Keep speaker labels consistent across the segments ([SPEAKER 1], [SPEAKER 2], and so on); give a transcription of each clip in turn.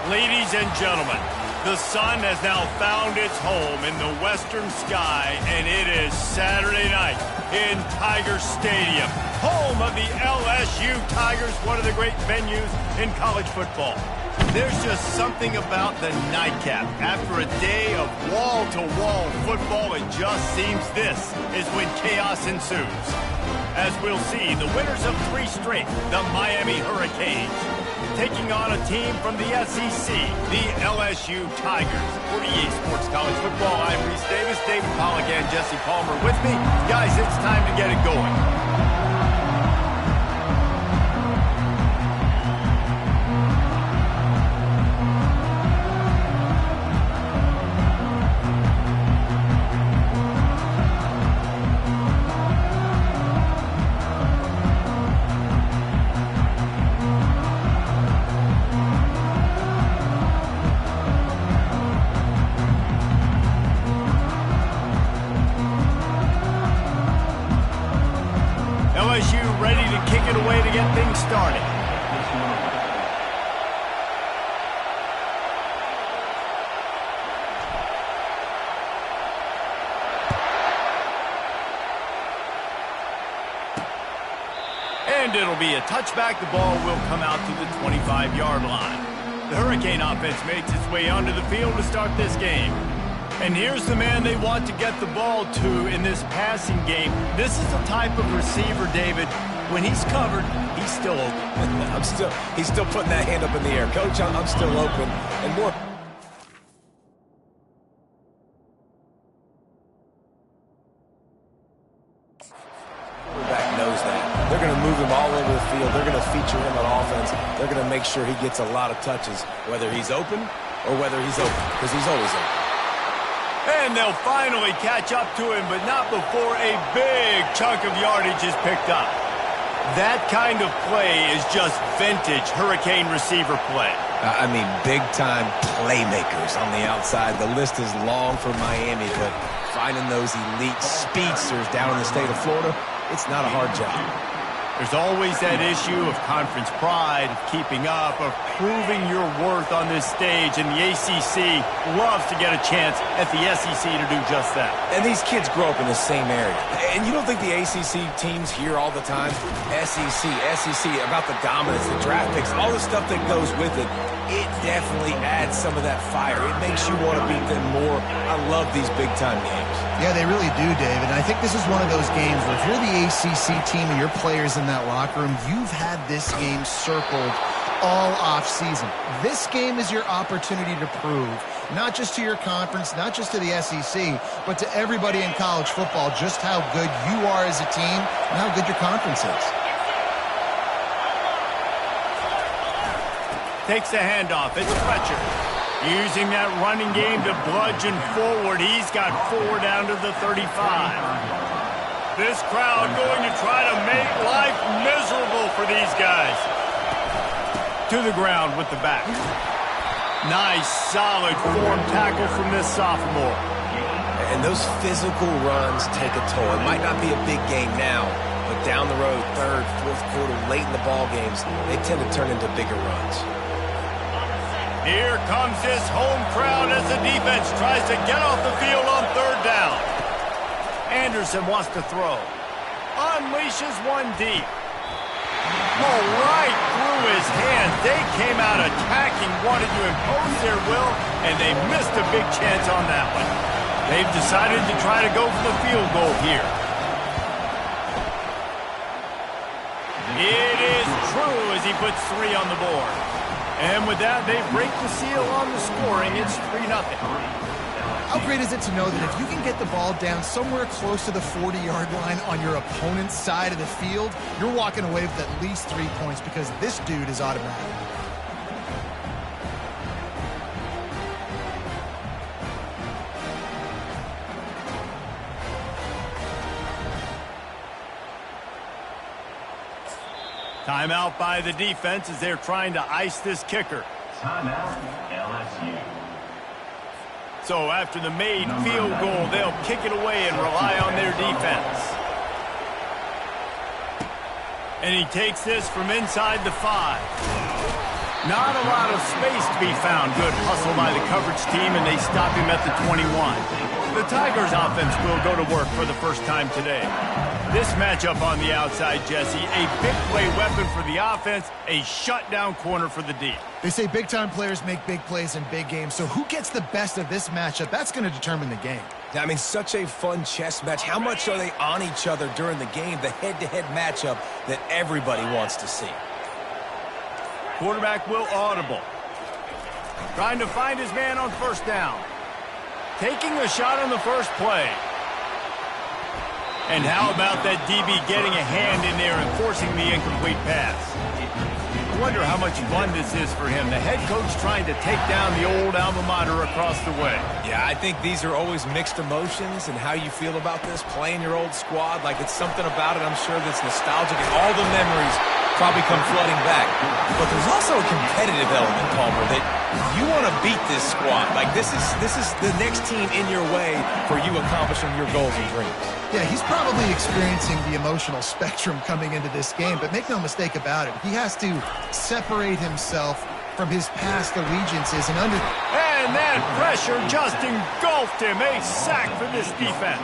[SPEAKER 1] Ladies and gentlemen, the sun has now found its home in the western sky, and it is Saturday night in Tiger Stadium, home of the LSU Tigers, one of the great venues in college football. There's just something about the nightcap. After a day of wall-to-wall football, it just seems this is when chaos ensues. As we'll see, the winners of 3 straight, the Miami Hurricanes, taking on a team from the SEC, the LSU Tigers. For EA Sports College Football, I'm Reese Davis, David Pollack, and Jesse Palmer with me. Guys, it's time to get it going. LSU ready to kick it away to get things started. And it'll be a touchback. The ball will come out to the 25-yard line. The Hurricane offense makes its way onto the field to start this game. And here's the man they want to get the ball to in this passing game. This is the type of receiver, David, when he's covered, he's still open.
[SPEAKER 2] He's still putting that hand up in the air. Coach, I'm still open. And more. Quarterback knows that. They're going to move him all over the field. They're going to feature him on offense. They're going to make sure he gets a lot of touches, whether he's open or whether he's open, because he's always open.
[SPEAKER 1] And they'll finally catch up to him, but not before a big chunk of yardage is picked up. That kind of play is just vintage Hurricane receiver play.
[SPEAKER 2] I mean, big-time playmakers on the outside. The list is long for Miami, but finding those elite speedsters down in the state of Florida, it's not a hard job.
[SPEAKER 1] There's always that issue of conference pride, of keeping up, of proving your worth on this stage, and the ACC loves to get a chance at the SEC to do just that.
[SPEAKER 2] And these kids grow up in the same area. And you don't think the ACC teams hear all the time, SEC, about the dominance, the draft picks, all the stuff that goes with it. It definitely adds some of that fire. It makes you want to beat them more. I love these big-time games.
[SPEAKER 3] Yeah, they really do, David. And I think this is one of those games where if you're the ACC team and your players in that locker room, you've had this game circled all off-season. This game is your opportunity to prove, not just to your conference, not just to the SEC, but to everybody in college football, just how good you are as a team and how good your conference is.
[SPEAKER 1] Takes the handoff. It's Fletcher. Using that running game to bludgeon forward. He's got 4 down to the 35. This crowd going to try to make life miserable for these guys. To the ground with the back. Nice, solid form tackle from this sophomore.
[SPEAKER 2] And those physical runs take a toll. It might not be a big game now, but down the road, 3rd, 4th quarter, late in the ball games, they tend to turn into bigger runs.
[SPEAKER 1] Here comes this home crowd as the defense tries to get off the field on 3rd down. Anderson wants to throw. Unleashes one deep. Oh, right through his hands. They came out attacking, wanted to impose their will, and they missed a big chance on that one. They've decided to try to go for the field goal here. It is true as he puts 3 on the board. And with that, they break the seal on the scoring. It's 3-0.
[SPEAKER 3] How great is it to know that if you can get the ball down somewhere close to the 40-yard line on your opponent's side of the field, you're walking away with at least 3 points because this dude is automatic.
[SPEAKER 1] Timeout by the defense as they're trying to ice this kicker.
[SPEAKER 4] Timeout, LSU.
[SPEAKER 1] So after the made field goal, they'll kick it away and rely on their defense. And he takes this from inside the 5. Not a lot of space to be found. Good hustle by the coverage team, and they stop him at the 21. The Tigers offense will go to work for the first time today. This matchup on the outside, Jesse, a big play weapon for the offense, a shutdown corner for the D.
[SPEAKER 3] They say big-time players make big plays in big games, so who gets the best of this matchup? That's going to determine the game.
[SPEAKER 2] I mean, such a fun chess match. How much are they on each other during the game? The head-to-head matchup that everybody wants to see.
[SPEAKER 1] Quarterback will audible. Trying to find his man on first down. Taking a shot on the first play. And how about that DB getting a hand in there and forcing the incomplete pass? I wonder how much fun this is for him. The head coach trying to take down the old alma mater across the way.
[SPEAKER 2] Yeah, I think these are always mixed emotions and how you feel about this, playing your old squad. Like, it's something about it, I'm sure, that's nostalgic, and all the memories probably come flooding back. But there's also a competitive element, Palmer, that you want to beat this squad. Like, this is the next team in your way for you accomplishing your goals and dreams.
[SPEAKER 3] Yeah, he's probably experiencing the emotional spectrum coming into this game, but make no mistake about it. He has to separate himself from his past allegiances and
[SPEAKER 1] And that pressure just engulfed him. A sack for this defense.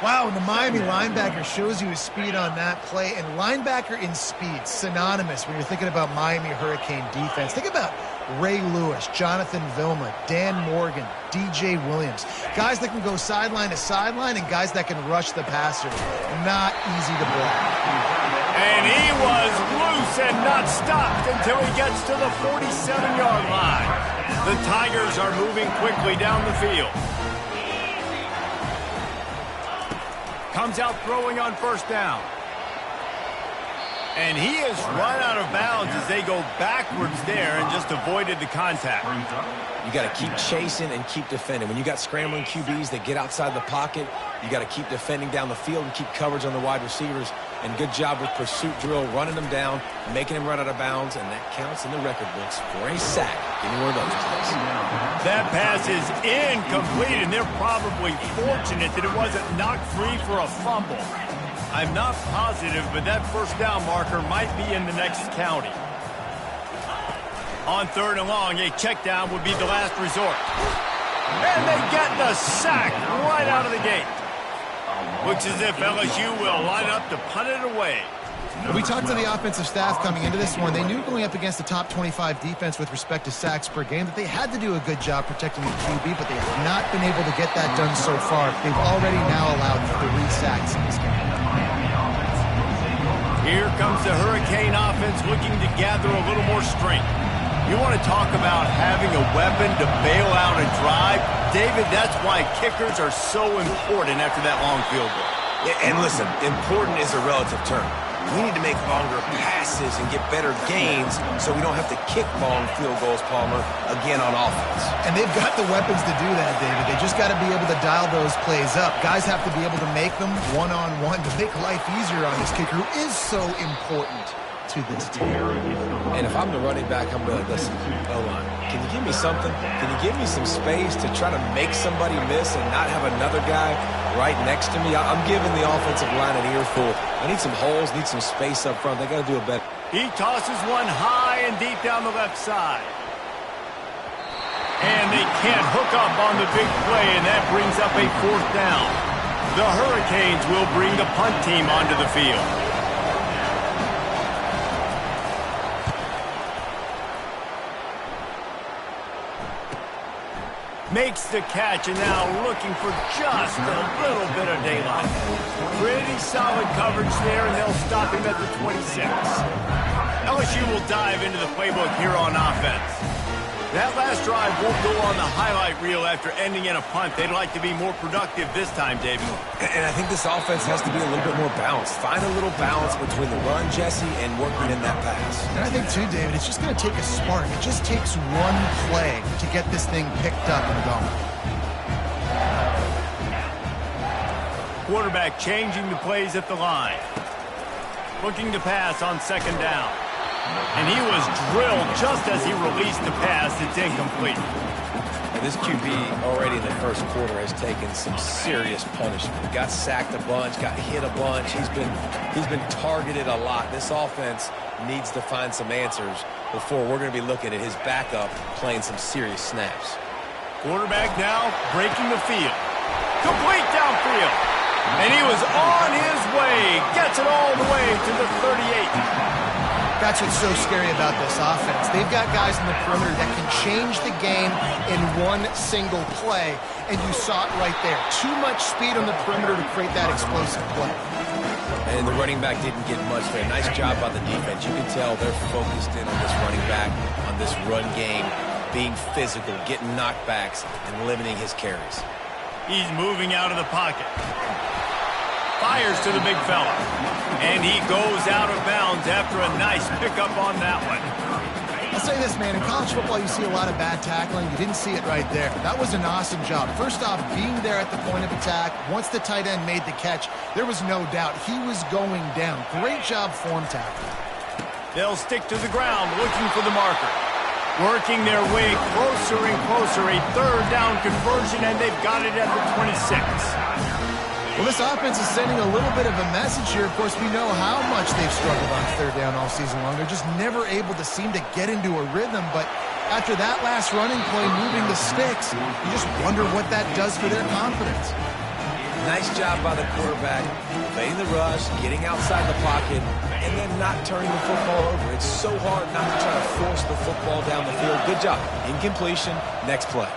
[SPEAKER 3] Wow, and the Miami linebacker shows you his speed on that play. And linebacker in speed, synonymous when you're thinking about Miami Hurricane defense. Think about Ray Lewis, Jonathan Vilma, Dan Morgan, DJ Williams. Guys that can go sideline to sideline and guys that can rush the passer. Not easy to block.
[SPEAKER 1] And he was loose and not stopped until he gets to the 47-yard line. The Tigers are moving quickly down the field. Comes out throwing on first down. And he is run out of bounds as they go backwards there and just avoided the contact.
[SPEAKER 2] You got to keep chasing and keep defending. When you got scrambling QBs that get outside the pocket, you got to keep defending down the field and keep coverage on the wide receivers. And good job with pursuit drill, running them down, making them run out of bounds, and that counts in the record books for a sack. Give me one of those, please.
[SPEAKER 1] That pass is incomplete, and they're probably fortunate that it wasn't knocked free for a fumble. I'm not positive, but that first down marker might be in the next county. On third and long, a check down would be the last resort. And they get the sack right out of the gate. Looks as if LSU will line up to punt it away.
[SPEAKER 3] We talked to the offensive staff coming into this one. They knew going up against the top 25 defense with respect to sacks per game that they had to do a good job protecting the QB, but they have not been able to get that done so far. They've already now allowed 3 sacks in this game.
[SPEAKER 1] Here comes the Hurricane offense looking to gather a little more strength. You want to talk about having a weapon to bail out and drive? David, that's why kickers are so important after that long field goal.
[SPEAKER 2] Yeah, and listen, important is a relative term. We need to make longer passes and get better gains so we don't have to kick long field goals, Palmer, again on offense.
[SPEAKER 3] And they've got the weapons to do that, David. They just got to be able to dial those plays up. Guys have to be able to make them one-on-one to make life easier on this kicker, who is so important to this team.
[SPEAKER 2] And if I'm the running back, I'm going to listen. O-line, can you give me something? Can you give me some space to try to make somebody miss and not have another guy right next to me? I'm giving the offensive line an earful. I need some holes, need some space up front. They got to do it better.
[SPEAKER 1] He tosses one high and deep down the left side. And they can't hook up on the big play, and that brings up a fourth down. The Hurricanes will bring the punt team onto the field. Makes the catch, and now looking for just a little bit of daylight. Pretty solid coverage there, and they'll stop him at the 26. LSU will dive into the playbook here on offense. That last drive won't go on the highlight reel after ending in a punt. They'd like to be more productive this time, David.
[SPEAKER 2] And I think this offense has to be a little bit more balanced. Find a little balance between the run, Jesse, and working in that pass.
[SPEAKER 3] And I think, too, David, it's just going to take a spark. It just takes one play to get this thing picked up and going.
[SPEAKER 1] Quarterback changing the plays at the line. Looking to pass on second down. And he was drilled just as he released the pass. It's incomplete.
[SPEAKER 2] And this QB already in the first quarter has taken some serious punishment. Got sacked a bunch, got hit a bunch. He's been targeted a lot. This offense needs to find some answers before we're going to be looking at his backup playing some serious snaps.
[SPEAKER 1] Quarterback now breaking the field. Complete downfield. And he was on his way. Gets it all the way to the 38.
[SPEAKER 3] That's what's so scary about this offense. They've got guys in the perimeter that can change the game in one single play, and you saw it right there. Too much speed on the perimeter to create that explosive play.
[SPEAKER 2] And the running back didn't get much there. Nice job by the defense. You can tell they're focused in on this running back, on this run game, being physical, getting knockbacks, and limiting his carries.
[SPEAKER 1] He's moving out of the pocket. Fires to the big fella. And he goes out of bounds after a nice pickup on that one.
[SPEAKER 3] I'll say this, man. In college football, you see a lot of bad tackling. You didn't see it right there. That was an awesome job. First off, being there at the point of attack. Once the tight end made the catch, there was no doubt he was going down. Great job form tackling.
[SPEAKER 1] They'll stick to the ground looking for the marker. Working their way closer and closer. A third down conversion, and they've got it at the 26.
[SPEAKER 3] Well, this offense is sending a little bit of a message here. Of course, we know how much they've struggled on third down all season long. They're just never able to seem to get into a rhythm. But after that last running play, moving the sticks, you just wonder what that does for their confidence.
[SPEAKER 2] Nice job by the quarterback, evading the rush, getting outside the pocket, and then not turning the football over. It's so hard not to try to force the football down the field. Good job. Incompletion, next play.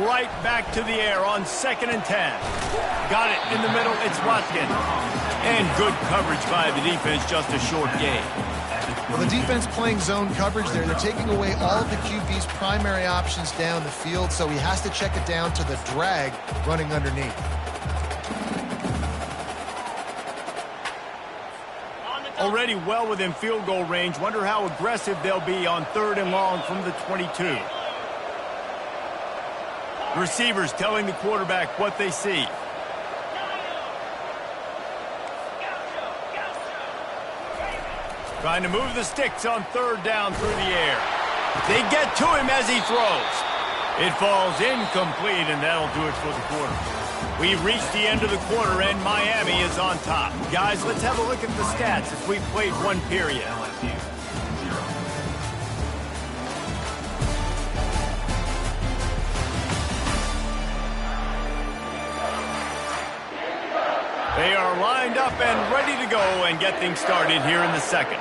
[SPEAKER 1] Right back to the air on 2nd and 10. Got it in the middle. It's Watkins. And good coverage by the defense, just a short gain.
[SPEAKER 3] Well, the defense playing zone coverage there. They're taking away all of the QB's primary options down the field, so he has to check it down to the drag running underneath.
[SPEAKER 1] Already well within field goal range. Wonder how aggressive they'll be on 3rd and long from the 22. Receivers telling the quarterback what they see. Trying to move the sticks on 3rd down through the air. They get to him as he throws. It falls incomplete, and that'll do it for the quarter. We've reached the end of the quarter, and Miami is on top. Guys, let's have a look at the stats as we've played one period. They are lined up and ready to go and get things started here in the second.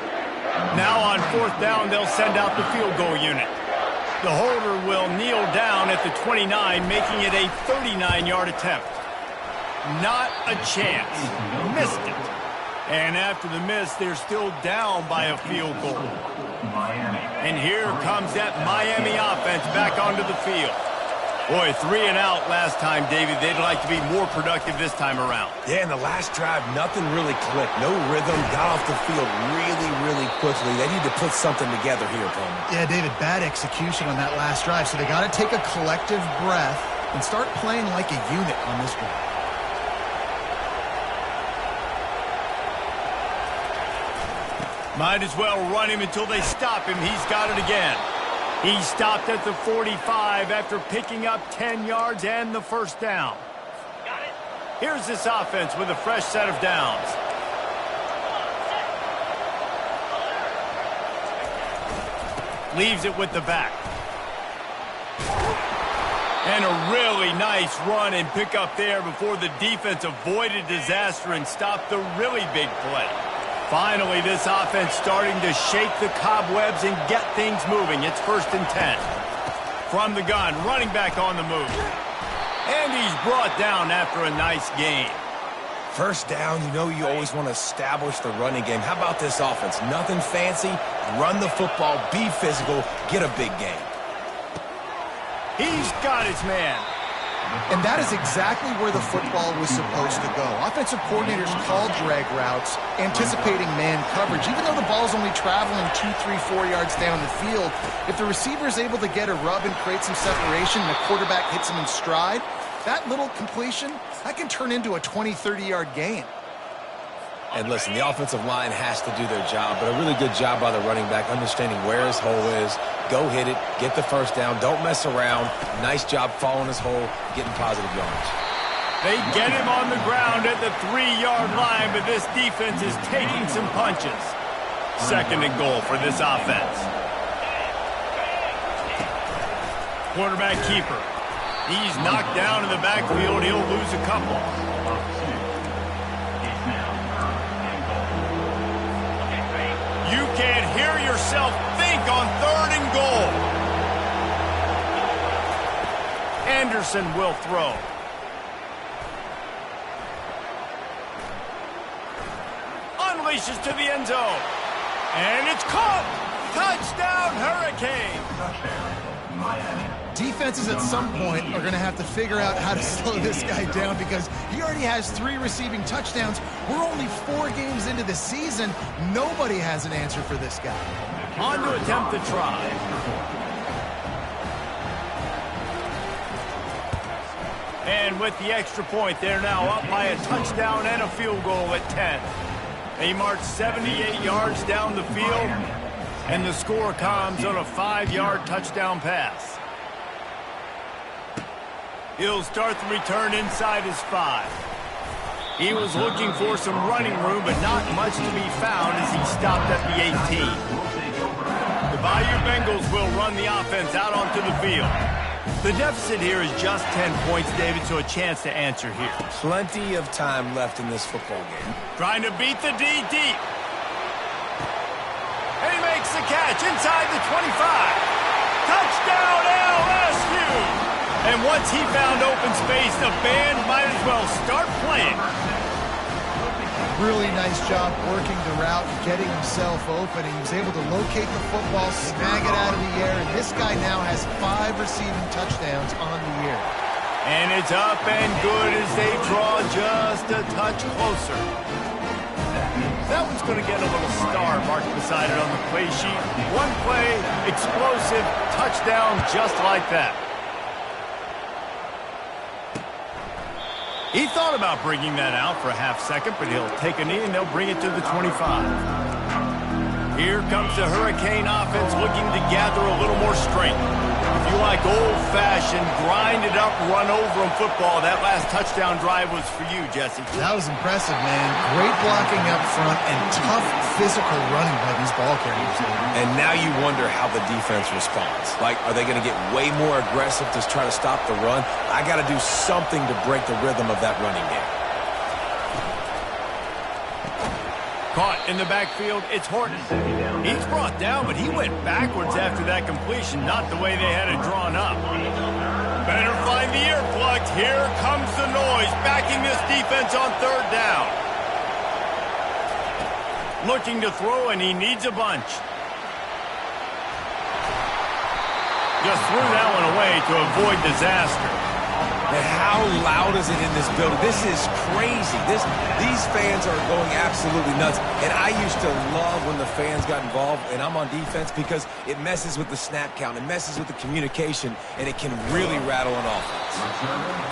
[SPEAKER 1] Now on 4th down, they'll send out the field goal unit. The holder will kneel down at the 29, making it a 39-yard attempt. Not a chance. Missed it. And after the miss, they're still down by a field goal. And here comes that Miami offense back onto the field. Boy, 3 and out last time, David. They'd like to be more productive this time around.
[SPEAKER 2] Yeah, in the last drive, nothing really clicked. No rhythm, got off the field really quickly. They need to put something together here, Coleman.
[SPEAKER 3] Yeah, David, bad execution on that last drive. So they got to take a collective breath and start playing like a unit on this one.
[SPEAKER 1] Might as well run him until they stop him. He's got it again. He stopped at the 45 after picking up 10 yards and the first down. Here's this offense with a fresh set of downs. Leaves it with the back. And a really nice run and pick up there before the defense avoided disaster and stopped the really big play. Finally, this offense starting to shake the cobwebs and get things moving. It's 1st and 10. From the gun, running back on the move. And he's brought down after a nice gain.
[SPEAKER 2] First down, you know you always want to establish the running game. How about this offense? Nothing fancy. Run the football, be physical, get a big gain.
[SPEAKER 1] He's got his man.
[SPEAKER 3] And that is exactly where the football was supposed to go. Offensive coordinators call drag routes, anticipating man coverage. Even though the ball's only traveling 2, 3, 4 yards down the field, if the receiver is able to get a rub and create some separation and the quarterback hits him in stride, that little completion, that can turn into a 20, 30-yard gain.
[SPEAKER 2] And listen, the offensive line has to do their job, but a really good job by the running back, understanding where his hole is. Go hit it, get the first down, don't mess around. Nice job following his hole, getting positive yards.
[SPEAKER 1] They get him on the ground at the 3-yard line, but this defense is taking some punches. 2nd and goal for this offense. Quarterback keeper. He's knocked down in the backfield. He'll lose a couple. You can't hear yourself think on 3rd and goal. Anderson will throw. Unleashes to the end zone. And it's caught. Touchdown, Hurricane.
[SPEAKER 3] Defenses at some point are going to have to figure out how to slow this guy down because he already has 3 receiving touchdowns. We're only 4 games into the season. Nobody has an answer for this guy.
[SPEAKER 1] On to attempt the try. And with the extra point, they're now up by a touchdown and a field goal at 10. They march 78 yards down the field, and the score comes on a 5-yard touchdown pass. He'll start the return inside his 5. He was looking for some running room, but not much to be found as he stopped at the 18. The Bayou Bengals will run the offense out onto the field. The deficit here is just 10 points, David, so a chance to answer here.
[SPEAKER 2] Plenty of time left in this football game.
[SPEAKER 1] Trying to beat the D deep. And he makes the catch inside the 25. Touchdown, LSU! And once he found open space, the band might as well start playing.
[SPEAKER 3] Really nice job working the route and getting himself open. He was able to locate the football, snag it out of the air, and this guy now has 5 receiving touchdowns on the year.
[SPEAKER 1] And it's up and good as they draw just a touch closer. That one's going to get a little star marked beside it on the play sheet. One play, explosive, touchdown just like that. He thought about bringing that out for a half second, but he'll take a knee and they'll bring it to the 25. Here comes the Hurricane offense looking to gather a little more strength. If you like old-fashioned, grind-it-up, run-over-'em football, that last touchdown drive was for you, Jesse.
[SPEAKER 3] That was impressive, man. Great blocking up front and tough physical running by these ball carriers.
[SPEAKER 2] And now you wonder how the defense responds. Like, are they going to get way more aggressive to try to stop the run? I got to do something to break the rhythm of that running game.
[SPEAKER 1] Caught in the backfield, it's Horton. He's brought down, but he went backwards after that completion, not the way they had it drawn up. Better find the earplugs. Here comes the noise, backing this defense on 3rd down. Looking to throw, and he needs a bunch. Just threw that one away to avoid disaster.
[SPEAKER 2] And how loud is it in this building? This is crazy. These fans are going absolutely nuts. And I used to love when the fans got involved, and I'm on defense, because it messes with the snap count. It messes with the communication, and it can really rattle an offense.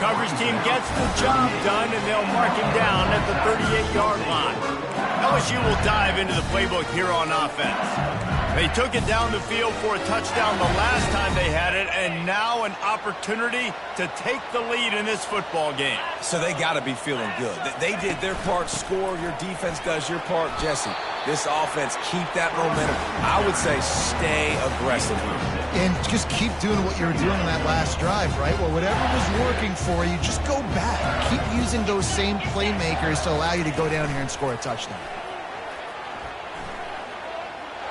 [SPEAKER 1] Coverage team gets the job done, and they'll mark him down at the 38-yard line. LSU will dive into the playbook here on offense. They took it down the field for a touchdown the last time they had it, and now an opportunity to take the lead in this football game.
[SPEAKER 2] So they got to be feeling good. They did their part, score, your defense does your part. Jesse, this offense, keep that momentum. I would say stay aggressive here.
[SPEAKER 3] And just keep doing what you were doing on that last drive, right? Well, whatever was working for you, just go back. Keep using those same playmakers to allow you to go down here and score a touchdown.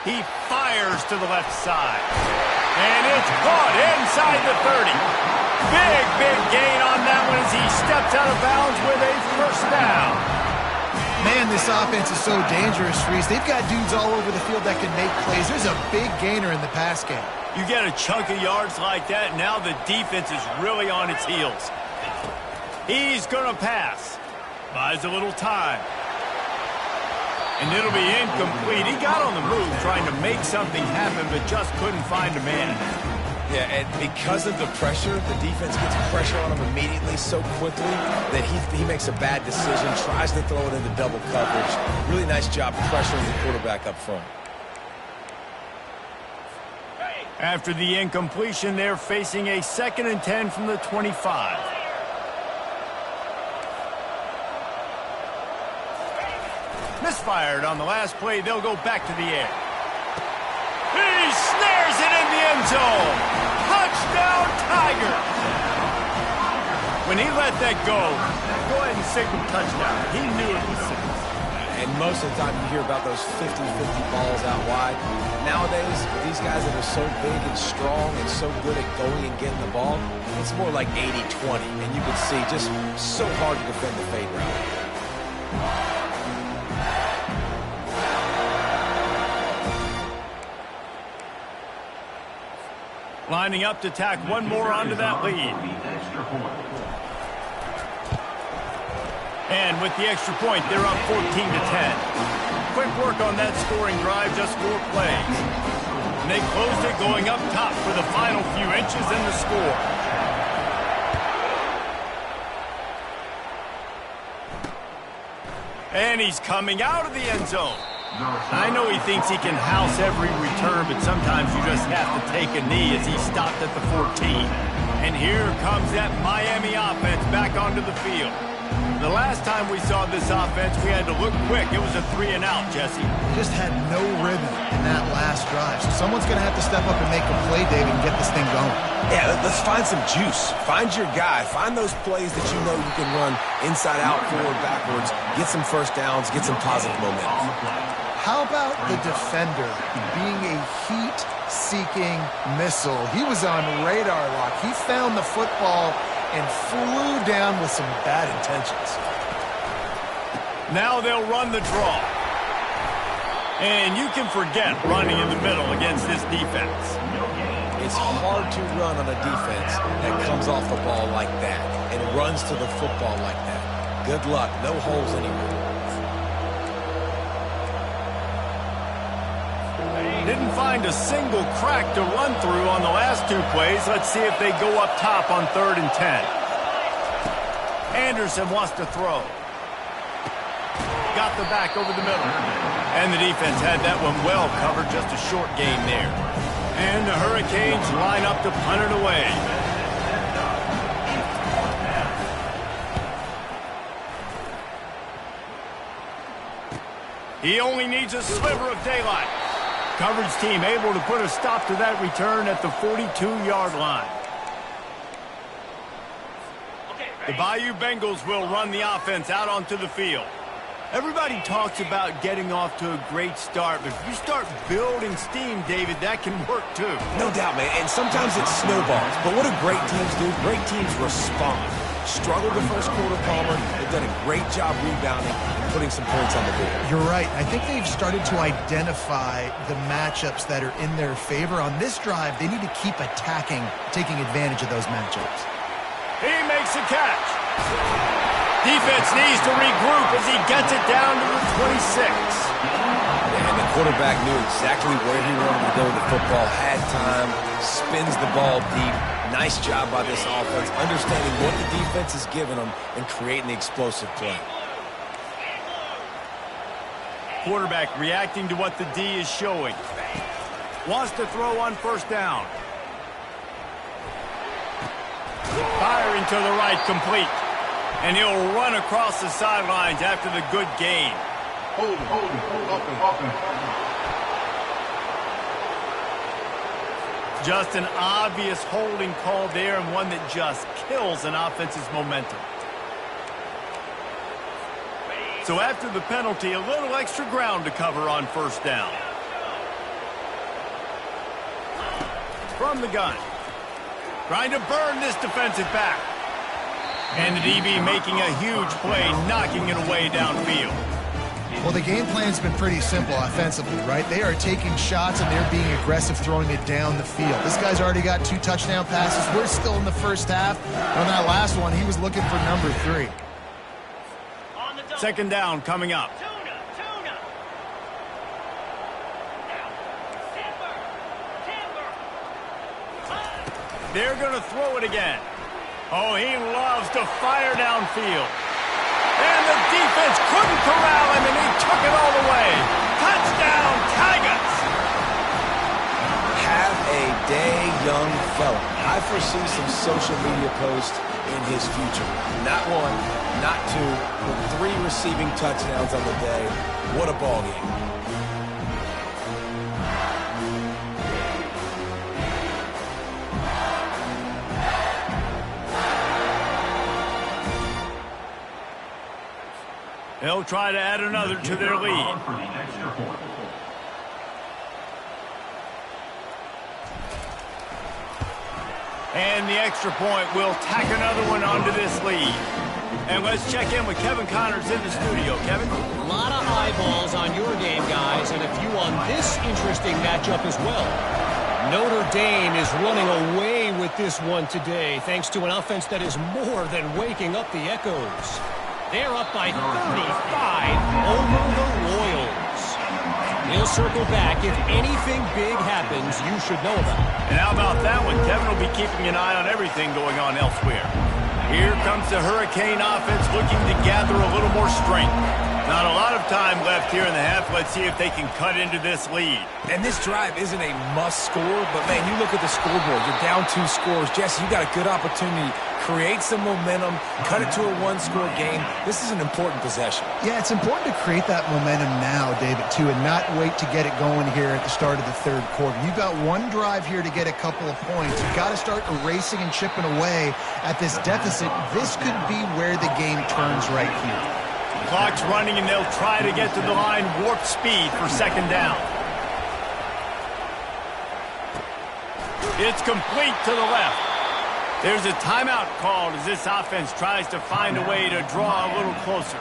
[SPEAKER 1] He fires to the left side. And it's caught inside the 30. Big gain on that one as he steps out of bounds with a 1st down.
[SPEAKER 3] Man, this offense is so dangerous, Reese. They've got dudes all over the field that can make plays. There's a big gainer in the pass game.
[SPEAKER 1] You get a chunk of yards like that, now the defense is really on its heels. He's going to pass. Buys a little time. And it'll be incomplete. He got on the move trying to make something happen, but just couldn't find a man.
[SPEAKER 2] Yeah, and because of the pressure, the defense gets pressure on him immediately so quickly that he makes a bad decision, tries to throw it into double coverage. Really nice job pressuring the quarterback up front.
[SPEAKER 1] After the incompletion, they're facing a 2nd and 10 from the 25. fired. On the last play, they'll go back to the air. He snares it in the end zone. Touchdown, Tigers. When he let that go ahead and signal touchdown. He knew it was six.
[SPEAKER 2] And most of the time you hear about those 50-50 balls out wide. Nowadays, these guys that are so big and strong and so good at going and getting the ball, it's more like 80-20. And you can see just so hard to defend the fade route.
[SPEAKER 1] Lining up to tack one more onto that lead. And with the extra point, they're up 14-10. Quick work on that scoring drive, just 4 plays. And they closed it going up top for the final few inches in the score. And he's coming out of the end zone. I know he thinks he can house every return, but sometimes you just have to take a knee as he stopped at the 14. And here comes that Miami offense back onto the field. The last time we saw this offense, we had to look quick. It was a 3-and-out, Jesse.
[SPEAKER 3] Just had no rhythm in that last drive. So someone's going to have to step up and make a play, David, and get this thing going.
[SPEAKER 2] Yeah, let's find some juice. Find your guy. Find those plays that you know you can run inside out, forward, backwards. Get some first downs. Get some positive momentum.
[SPEAKER 3] How about the defender being a heat-seeking missile? He was on radar lock. He found the football and flew down with some bad intentions.
[SPEAKER 1] Now they'll run the draw. And you can forget running in the middle against this defense.
[SPEAKER 2] It's hard to run on a defense that comes off the ball like that and runs to the football like that. Good luck. No holes anywhere.
[SPEAKER 1] Didn't find a single crack to run through on the last 2 plays. Let's see if they go up top on 3rd and 10. Anderson wants to throw. Got the back over the middle. And the defense had that one well covered. Just a short gain there. And the Hurricanes line up to punt it away. He only needs a sliver of daylight. Coverage team able to put a stop to that return at the 42-yard line. The Bayou Bengals will run the offense out onto the field. Everybody talks about getting off to a great start, but if you start building steam, David, that can work too.
[SPEAKER 2] No doubt, man, and sometimes it snowballs. But what do great teams do? Great teams respond. Struggled the first quarter, Palmer. They've done a great job rebounding and putting some points on the board.
[SPEAKER 3] You're right. I think they've started to identify the matchups that are in their favor. On this drive, they need to keep attacking, taking advantage of those matchups.
[SPEAKER 1] He makes a catch. Defense needs to regroup as he gets it down to the 26.
[SPEAKER 2] And the quarterback knew exactly where he wanted to go with the football, had time, spins the ball deep. Nice job by this offense, understanding what the defense is giving them and creating the explosive play.
[SPEAKER 1] Quarterback reacting to what the D is showing. Wants to throw on 1st down. Firing to the right, complete. And he'll run across the sidelines after the good gain.
[SPEAKER 5] Hold him.
[SPEAKER 1] Just an obvious holding call there, and one that just kills an offense's momentum. So after the penalty, a little extra ground to cover on 1st down. From the gun. Trying to burn this defensive back. And the DB making a huge play, knocking it away downfield.
[SPEAKER 3] Well, the game plan's been pretty simple offensively, right? They are taking shots and they're being aggressive, throwing it down the field. This guy's already got 2 touchdown passes. We're still in the first half. On that last one, he was looking for number 3.
[SPEAKER 1] 2nd down coming up. They're going to throw it again. Oh, he loves to fire downfield. And the defense couldn't corral him, and he took it all the way. Touchdown, Tigers!
[SPEAKER 2] Have a day young fella. I foresee some social media posts in his future. Not one, not two, but 3 receiving touchdowns on the day. What a ball game.
[SPEAKER 1] They'll try to add another to their lead. And the extra point will tack another one onto this lead. And let's check in with Kevin Connors in the studio. Kevin?
[SPEAKER 6] A lot of eyeballs on your game, guys, and a few on this interesting matchup as well. Notre Dame is running away with this one today, thanks to an offense that is more than waking up the echoes. They're up by 35 over the Royals. He'll circle back. If anything big happens, you should know about it.
[SPEAKER 1] And how about that one? Kevin will be keeping an eye on everything going on elsewhere. Here comes the Hurricane offense looking to gather a little more strength. Not a lot of time left here in the half. Let's see if they can cut into this lead.
[SPEAKER 2] And this drive isn't a must score, but man, you look at the scoreboard. You're down 2 scores. Jesse, you got a good opportunity. Create some momentum. Cut it to a 1-score game. This is an important possession.
[SPEAKER 3] Yeah, it's important to create that momentum now, David, too, and not wait to get it going here at the start of the 3rd quarter. You've got 1 drive here to get a couple of points. You've got to start erasing and chipping away at this deficit. This could be where the game turns right here.
[SPEAKER 1] Clock's running, and they'll try to get to the line warp speed for 2nd down. It's complete to the left. There's a timeout called as this offense tries to find a way to draw a little closer.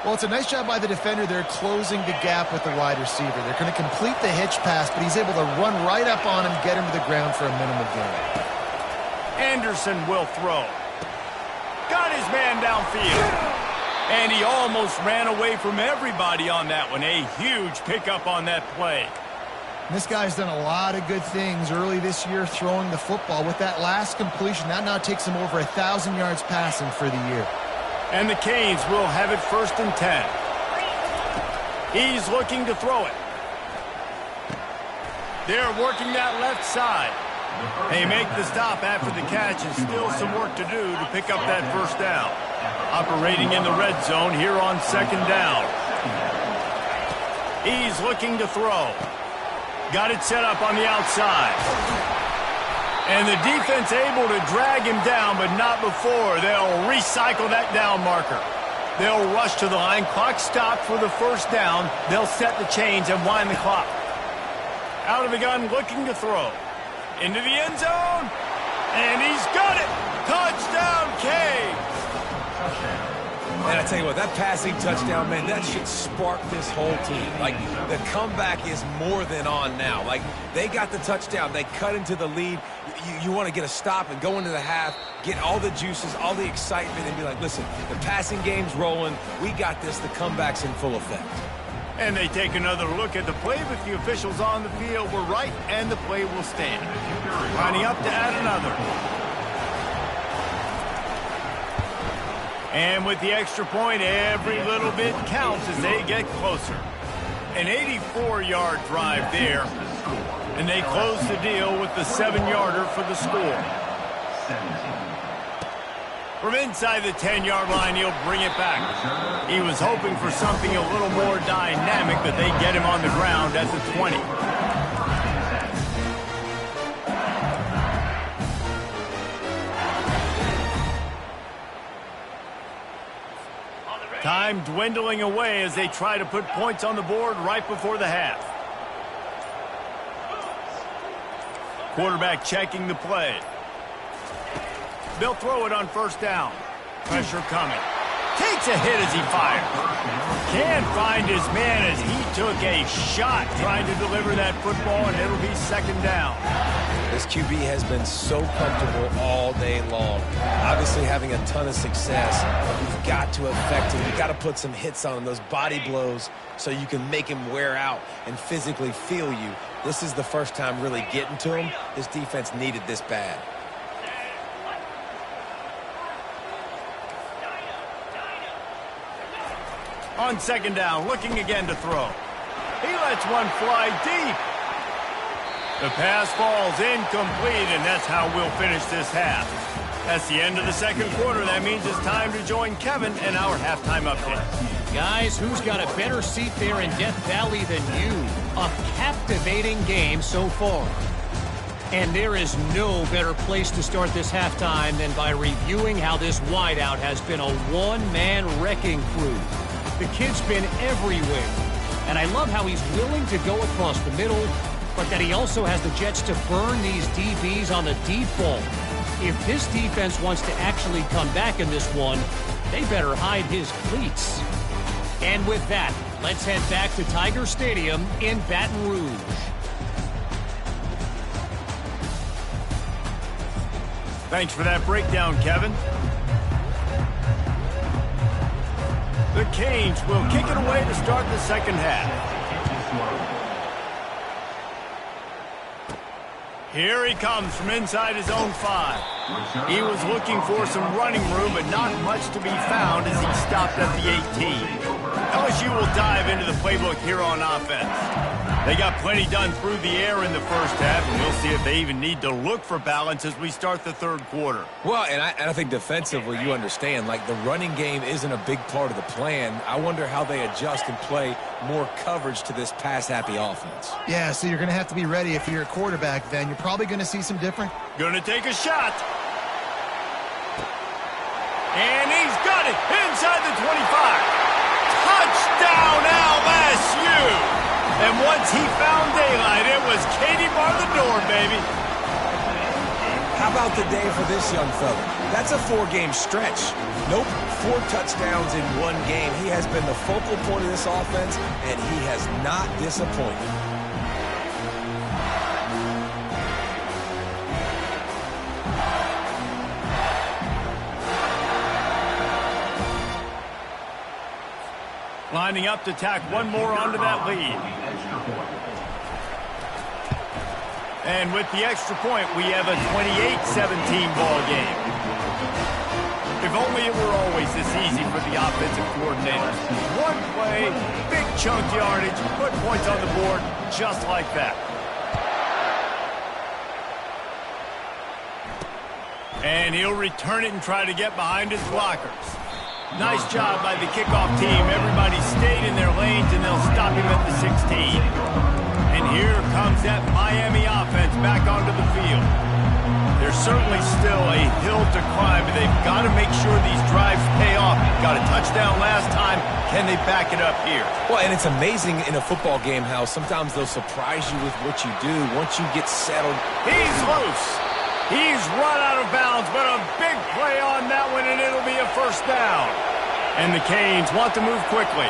[SPEAKER 3] Well, it's a nice job by the defender. They're closing the gap with the wide receiver. They're going to complete the hitch pass, but he's able to run right up on him, get him to the ground for a minimum gain.
[SPEAKER 1] Anderson will throw. Got his man downfield. And he almost ran away from everybody on that one. A huge pickup on that play.
[SPEAKER 3] This guy's done a lot of good things early this year throwing the football. With that last completion, that now takes him over 1,000 yards passing for the year.
[SPEAKER 1] And the Canes will have it 1st and 10. He's looking to throw it. They're working that left side. They make the stop after the catch, and still some work to do to pick up that 1st down. Operating in the red zone here on 2nd down. He's looking to throw. Got it set up on the outside. And the defense able to drag him down, but not before. They'll recycle that down marker. They'll rush to the line. Clock stopped for the 1st down. They'll set the chains and wind the clock. Out of the gun, looking to throw. Into the end zone. And he's got it. Touchdown, Canes.
[SPEAKER 2] And I tell you what, that passing touchdown, man, that should spark this whole team. Like, the comeback is more than on now. Like, they got the touchdown. They cut into the lead. You want to get a stop and go into the half, get all the juices, all the excitement, and be like, listen, the passing game's rolling. We got this. The comeback's in full effect.
[SPEAKER 1] And they take another look at the play, but the officials on the field were right, and the play will stand. Lining up to add another. And with the extra point, every little bit counts as they get closer. An 84-yard drive there. And they close the deal with the 7-yarder for the score. From inside the 10-yard line, he'll bring it back. He was hoping for something a little more dynamic, but they get him on the ground at the 20. Time dwindling away as they try to put points on the board right before the half. Quarterback checking the play. They'll throw it on 1st down. Pressure coming. Takes a hit as he fires. Can't find his man as he took a shot trying to deliver that football, and it'll be 2nd down.
[SPEAKER 2] This QB has been so comfortable all day long. Obviously having a ton of success. You've got to affect him. You've got to put some hits on him, those body blows, so you can make him wear out and physically feel you. This is the first time really getting to him. This defense needed this bad.
[SPEAKER 1] On 2nd down, looking again to throw. He lets one fly deep. The pass falls incomplete, and that's how we'll finish this half. That's the end of the second quarter. That means it's time to join Kevin in our halftime update.
[SPEAKER 6] Guys, who's got a better seat there in Death Valley than you? A captivating game so far. And there is no better place to start this halftime than by reviewing how this wideout has been a one-man wrecking crew. The kid's been everywhere. And I love how he's willing to go across the middle, but that he also has the Jets to burn these DBs on the deep ball. If this defense wants to actually come back in this one, they better hide his cleats. And with that, let's head back to Tiger Stadium in Baton Rouge.
[SPEAKER 1] Thanks for that breakdown, Kevin. The Canes will kick it away to start the second half. Here he comes from inside his own 5. He was looking for some running room, but not much to be found as he stopped at the 18. LSU will dive into the playbook here on offense. They got plenty done through the air in the first half, and we'll see if they even need to look for balance as we start the third quarter.
[SPEAKER 2] Well, and I think defensively, you understand, like the running game isn't a big part of the plan. I wonder how they adjust and play more coverage to this pass-happy offense.
[SPEAKER 3] Yeah, so you're going to have to be ready if you're a quarterback then. You're probably going to see some different.
[SPEAKER 1] Going to take a shot. And he's got it inside the 25. Touchdown, LSU! And once he found daylight, it was Katie bar the door, baby.
[SPEAKER 2] How about the day for this young fella? That's a 4-game stretch. Nope, 4 touchdowns in 1 game. He has been the focal point of this offense, and he has not disappointed.
[SPEAKER 1] Lining up to tack one more onto that lead. And with the extra point, we have a 28-17 ball game. If only it were always this easy for the offensive coordinators. One play, big chunk yardage, put points on the board just like that. And he'll return it and try to get behind his blockers. Nice job by the kickoff team. Everybody stayed in their lanes, and they'll stop him at the 16. And here comes that Miami offense back onto the field. There's certainly still a hill to climb, but they've got to make sure these drives pay off. Got a touchdown last time. Can they back it up here?
[SPEAKER 2] Well, and it's amazing in a football game how sometimes they'll surprise you with what you do once you get settled.
[SPEAKER 1] He's loose. He's run out of bounds, but a big play on that one, and it'll be a first down. And the Canes want to move quickly.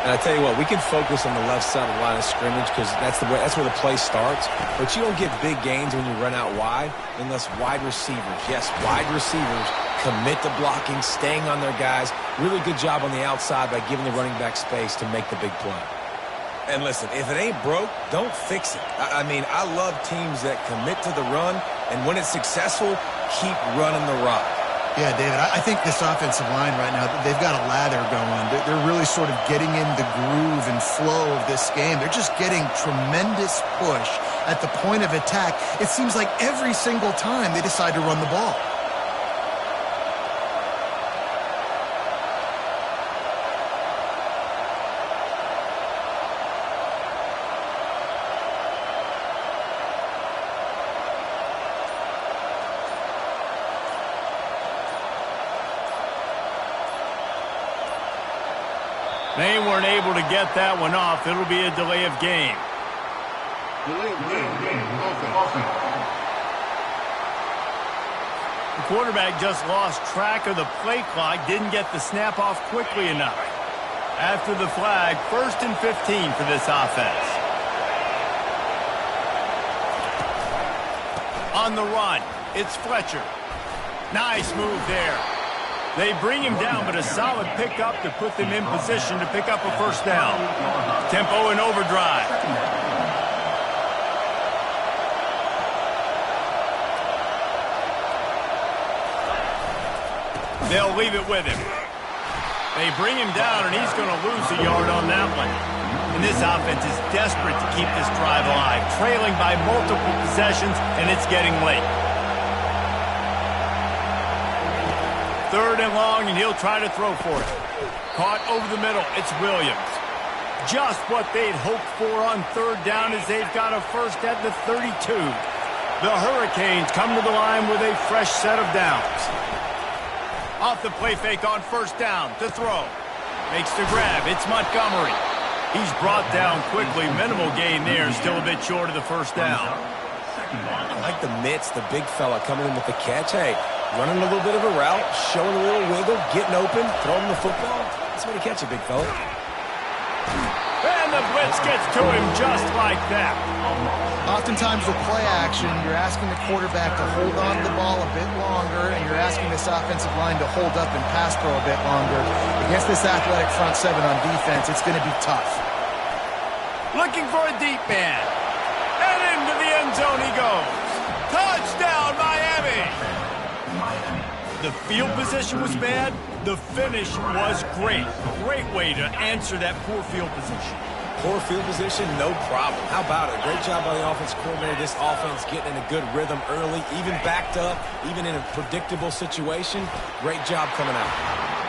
[SPEAKER 2] And I tell you what, we can focus on the left side of the line of scrimmage because that's where the play starts. But you don't get big gains when you run out wide unless wide receivers, yes, wide receivers, commit to blocking, staying on their guys. Really good job on the outside by giving the running back space to make the big play. And listen, if it ain't broke, don't fix it. I mean, I love teams that commit to the run, and when it's successful, keep running the rock.
[SPEAKER 3] Yeah, David, I think this offensive line right now, they've got a lather going. They're really sort of getting in the groove and flow of this game. They're just getting tremendous push at the point of attack. It seems like every single time they decide to run the ball.
[SPEAKER 1] They weren't able to get that one off. It'll be a delay of game. The quarterback just lost track of the play clock, didn't get the snap off quickly enough. After the flag, 1st and 15 for this offense. On the run, it's Fletcher. Nice move there. They bring him down, but a solid pickup to put them in position to pick up a first down. Tempo and overdrive. They'll leave it with him. They bring him down, and he's going to lose a yard on that one. And this offense is desperate to keep this drive alive, trailing by multiple possessions, and it's getting late. 3rd and long, and he'll try to throw for it. Caught over the middle. It's Williams. Just what they'd hoped for on 3rd down as they've got a first at the 32. The Hurricanes come to the line with a fresh set of downs. Off the play fake on 1st down to throw. Makes the grab. It's Montgomery. He's brought down quickly. Minimal gain there. Still a bit short of the 1st down.
[SPEAKER 2] I like the mitts, the big fella coming in with the catch. Hey, running a little bit of a route, showing a little wiggle, getting open, throwing the football. That's the way to catch it, big fella.
[SPEAKER 1] And the blitz gets to him just like that.
[SPEAKER 3] Oftentimes with play action, you're asking the quarterback to hold on to the ball a bit longer, and you're asking this offensive line to hold up and pass pro a bit longer. Against this athletic front 7 on defense, it's going to be tough.
[SPEAKER 1] Looking for a deep man. And into the end zone he goes. Touchdown, Miami! The field position was bad. The finish was great. Great way to answer that poor field position.
[SPEAKER 2] Poor field position, no problem. How about it? Great job by the offense coordinator. This offense getting in a good rhythm early, even backed up, even in a predictable situation. Great job coming out.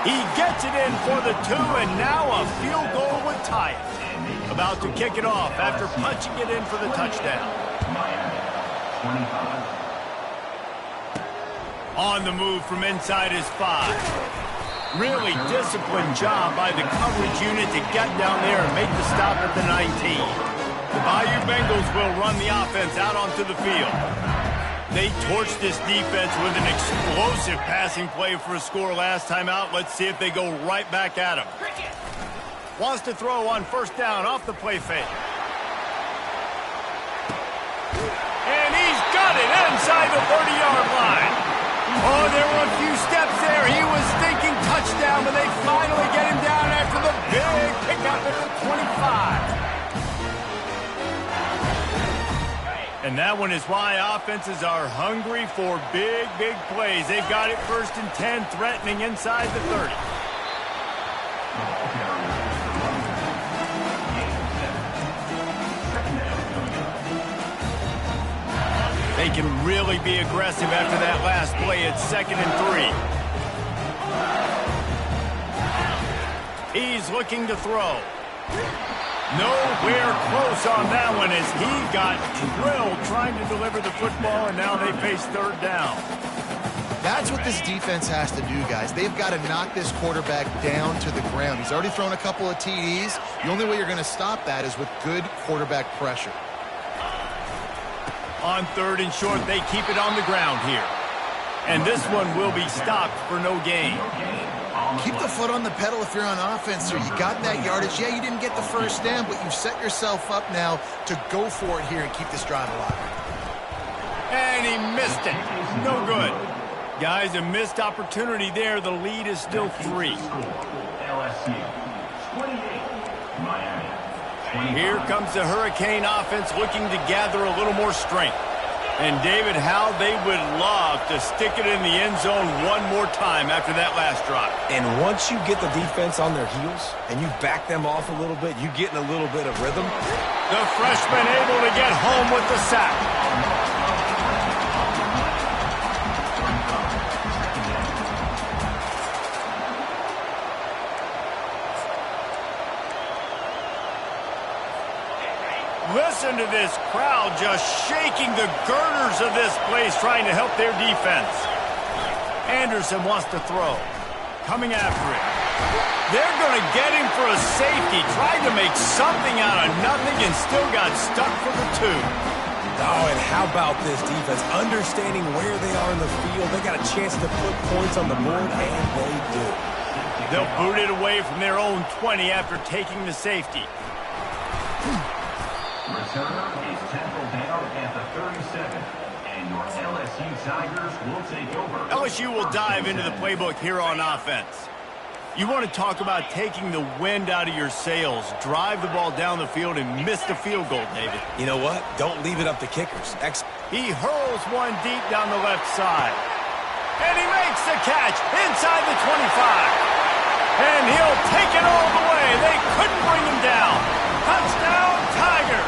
[SPEAKER 1] He gets it in for the 2, and now a field goal would tie it. About to kick it off after punching it in for the touchdown. On the move from inside his 5. Really disciplined job by the coverage unit to get down there and make the stop at the 19. The Bayou Bengals will run the offense out onto the field. They torched this defense with an explosive passing play for a score last time out. Let's see if they go right back at him. Wants to throw on 1st down off the play fake. And he's got it inside the 30-yard line. Oh, there were a few steps there. He was thinking touchdown, but they finally get him down after the big pickup at the 25. And that one is why offenses are hungry for big, big plays. They've got it 1st and 10, threatening inside the 30. They can really be aggressive after that last play at 2nd and 3. He's looking to throw. Nowhere close on that one as he got drilled trying to deliver the football, and now they face 3rd down.
[SPEAKER 3] That's what this defense has to do, guys. They've got to knock this quarterback down to the ground. He's already thrown a couple of TDs. The only way you're going to stop that is with good quarterback pressure.
[SPEAKER 1] On 3rd and short, they keep it on the ground here. And this one will be stopped for no gain.
[SPEAKER 3] Keep the foot on the pedal if you're on offense here. You got that yardage. Yeah, you didn't get the 1st down, but you've set yourself up now to go for it here and keep this drive alive.
[SPEAKER 1] And he missed it. No good. Guys, a missed opportunity there. The lead is still 3.
[SPEAKER 4] LSU 28, Miami.
[SPEAKER 1] Here comes the Hurricane offense looking to gather a little more strength. And David, how they would love to stick it in the end zone one more time after that last drive.
[SPEAKER 2] And once you get the defense on their heels and you back them off a little bit, you get in a little bit of rhythm.
[SPEAKER 1] The freshman able to get home with the sack. Listen to this crowd just shaking the girders of this place, trying to help their defense. Anderson wants to throw. Coming after it. They're going to get him for a safety. Tried to make something out of nothing and still got stuck for the 2.
[SPEAKER 2] Oh, and how about this defense? Understanding where they are in the field. They got a chance to put points on the board, and they do.
[SPEAKER 1] They'll boot it away from their own 20 after taking the safety.
[SPEAKER 4] Returner is tackled down at the 37, and your LSU Tigers will take over.
[SPEAKER 1] LSU will dive into the playbook here on offense. You want to talk about taking the wind out of your sails. Drive the ball down the field and miss the field goal, David.
[SPEAKER 2] You know what? Don't leave it up to kickers.
[SPEAKER 1] He hurls one deep down the left side. And he makes the catch inside the 25. And he'll take it all the way. They couldn't bring him down. Touchdown, Tiger!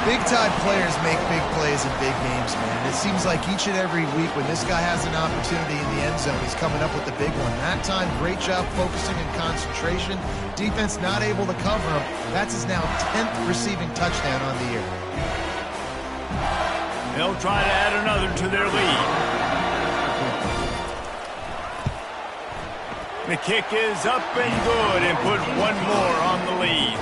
[SPEAKER 3] Big-time players make big plays in big games, man. It seems like each and every week when this guy has an opportunity in the end zone, he's coming up with the big one. That time, great job focusing and concentration. Defense not able to cover him. That's his now 10th receiving touchdown on the year.
[SPEAKER 1] They'll try to add another to their lead. The kick is up and good and put one more on the lead.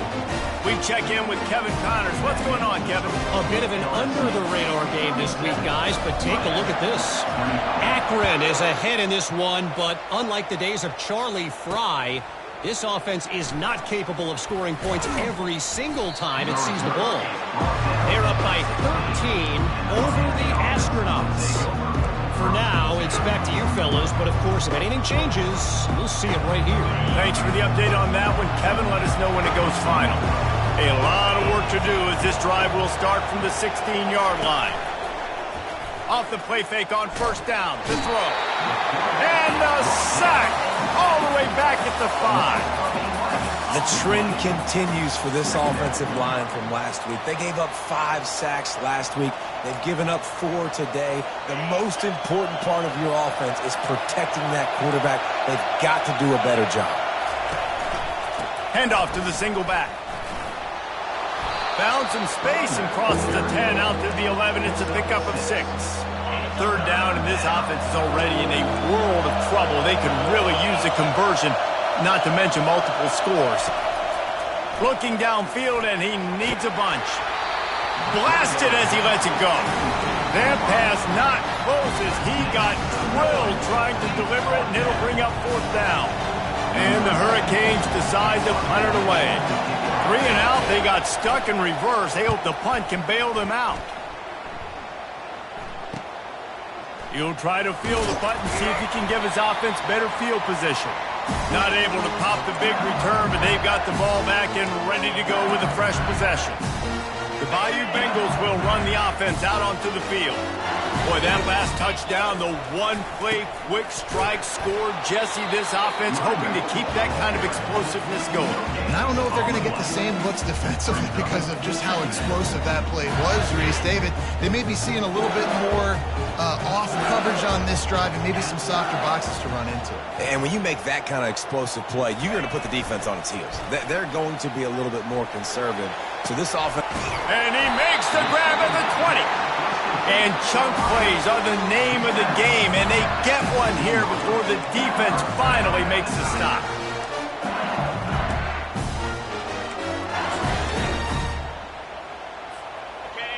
[SPEAKER 1] We check in with Kevin Connors. What's going on, Kevin?
[SPEAKER 6] A bit of an under-the-radar game this week, guys, but take a look at this. Akron is ahead in this one, but unlike the days of Charlie Fry, this offense is not capable of scoring points every single time it sees the ball. They're up by 13 over the Astronauts. For now, it's back to you fellas, but of course, if anything changes, we'll see it right here.
[SPEAKER 1] Thanks for the update on that one, Kevin. Let us know when it goes final. A lot of work to do as this drive will start from the 16-yard line. Off the play fake on first down to throw. And a sack all the way back at the 5.
[SPEAKER 2] The trend continues for this offensive line from last week. They gave up 5 sacks last week. They've given up 4 today. The most important part of your offense is protecting that quarterback. They've got to do a better job.
[SPEAKER 1] Handoff to the single back. Found some space and crosses the 10 out to the 11. It's a pickup of 6. Third down, and this offense is already in a world of trouble. They could really use a conversion, not to mention multiple scores. Looking downfield, and he needs a bunch. Blasted as he lets it go. That pass not close as he got drilled trying to deliver it, and it'll bring up 4th down. And the Hurricanes decide to punt it away. 3 and out, they got stuck in reverse. They hope the punt can bail them out. He'll try to field the punt and see if he can give his offense better field position. Not able to pop the big return, but they've got the ball back and ready to go with a fresh possession. The Bayou Bengals will run the offense out onto the field. Boy, that last touchdown, the one-play quick strike scored. Jesse, this offense hoping to keep that kind of explosiveness going.
[SPEAKER 3] And I don't know if they're going to get the same looks defensively because of just how explosive that play was, Reese. David, they may be seeing a little bit more off coverage on this drive and maybe some softer boxes to run into.
[SPEAKER 2] And when you make that kind of explosive play, you're going to put the defense on its heels. They're going to be a little bit more conservative. So this offense...
[SPEAKER 1] And he makes the grab at the 20. And chunk plays are the name of the game, and they get one here before the defense finally makes the stop.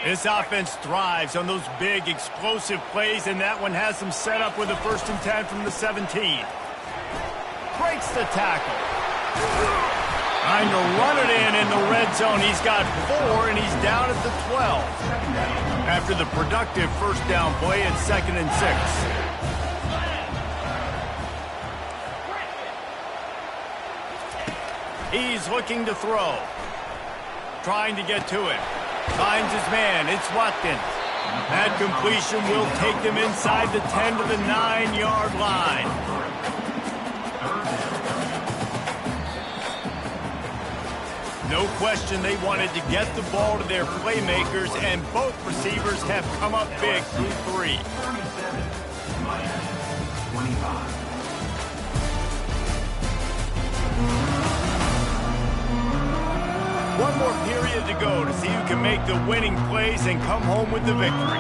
[SPEAKER 1] This offense thrives on those big, explosive plays, and that one has them set up with a 1st and 10 from the 17. Breaks the tackle. Trying to run it in the red zone. He's got 4, and he's down at the 12. After the productive first down play at 2nd and 6. He's looking to throw. Trying to get to him. Finds his man. It's Watkins. That completion will take them inside the 10 to the 9-yard line. No question they wanted to get the ball to their playmakers, and both receivers have come up big through 3. One more period to go to see who can make the winning plays and come home with the victory.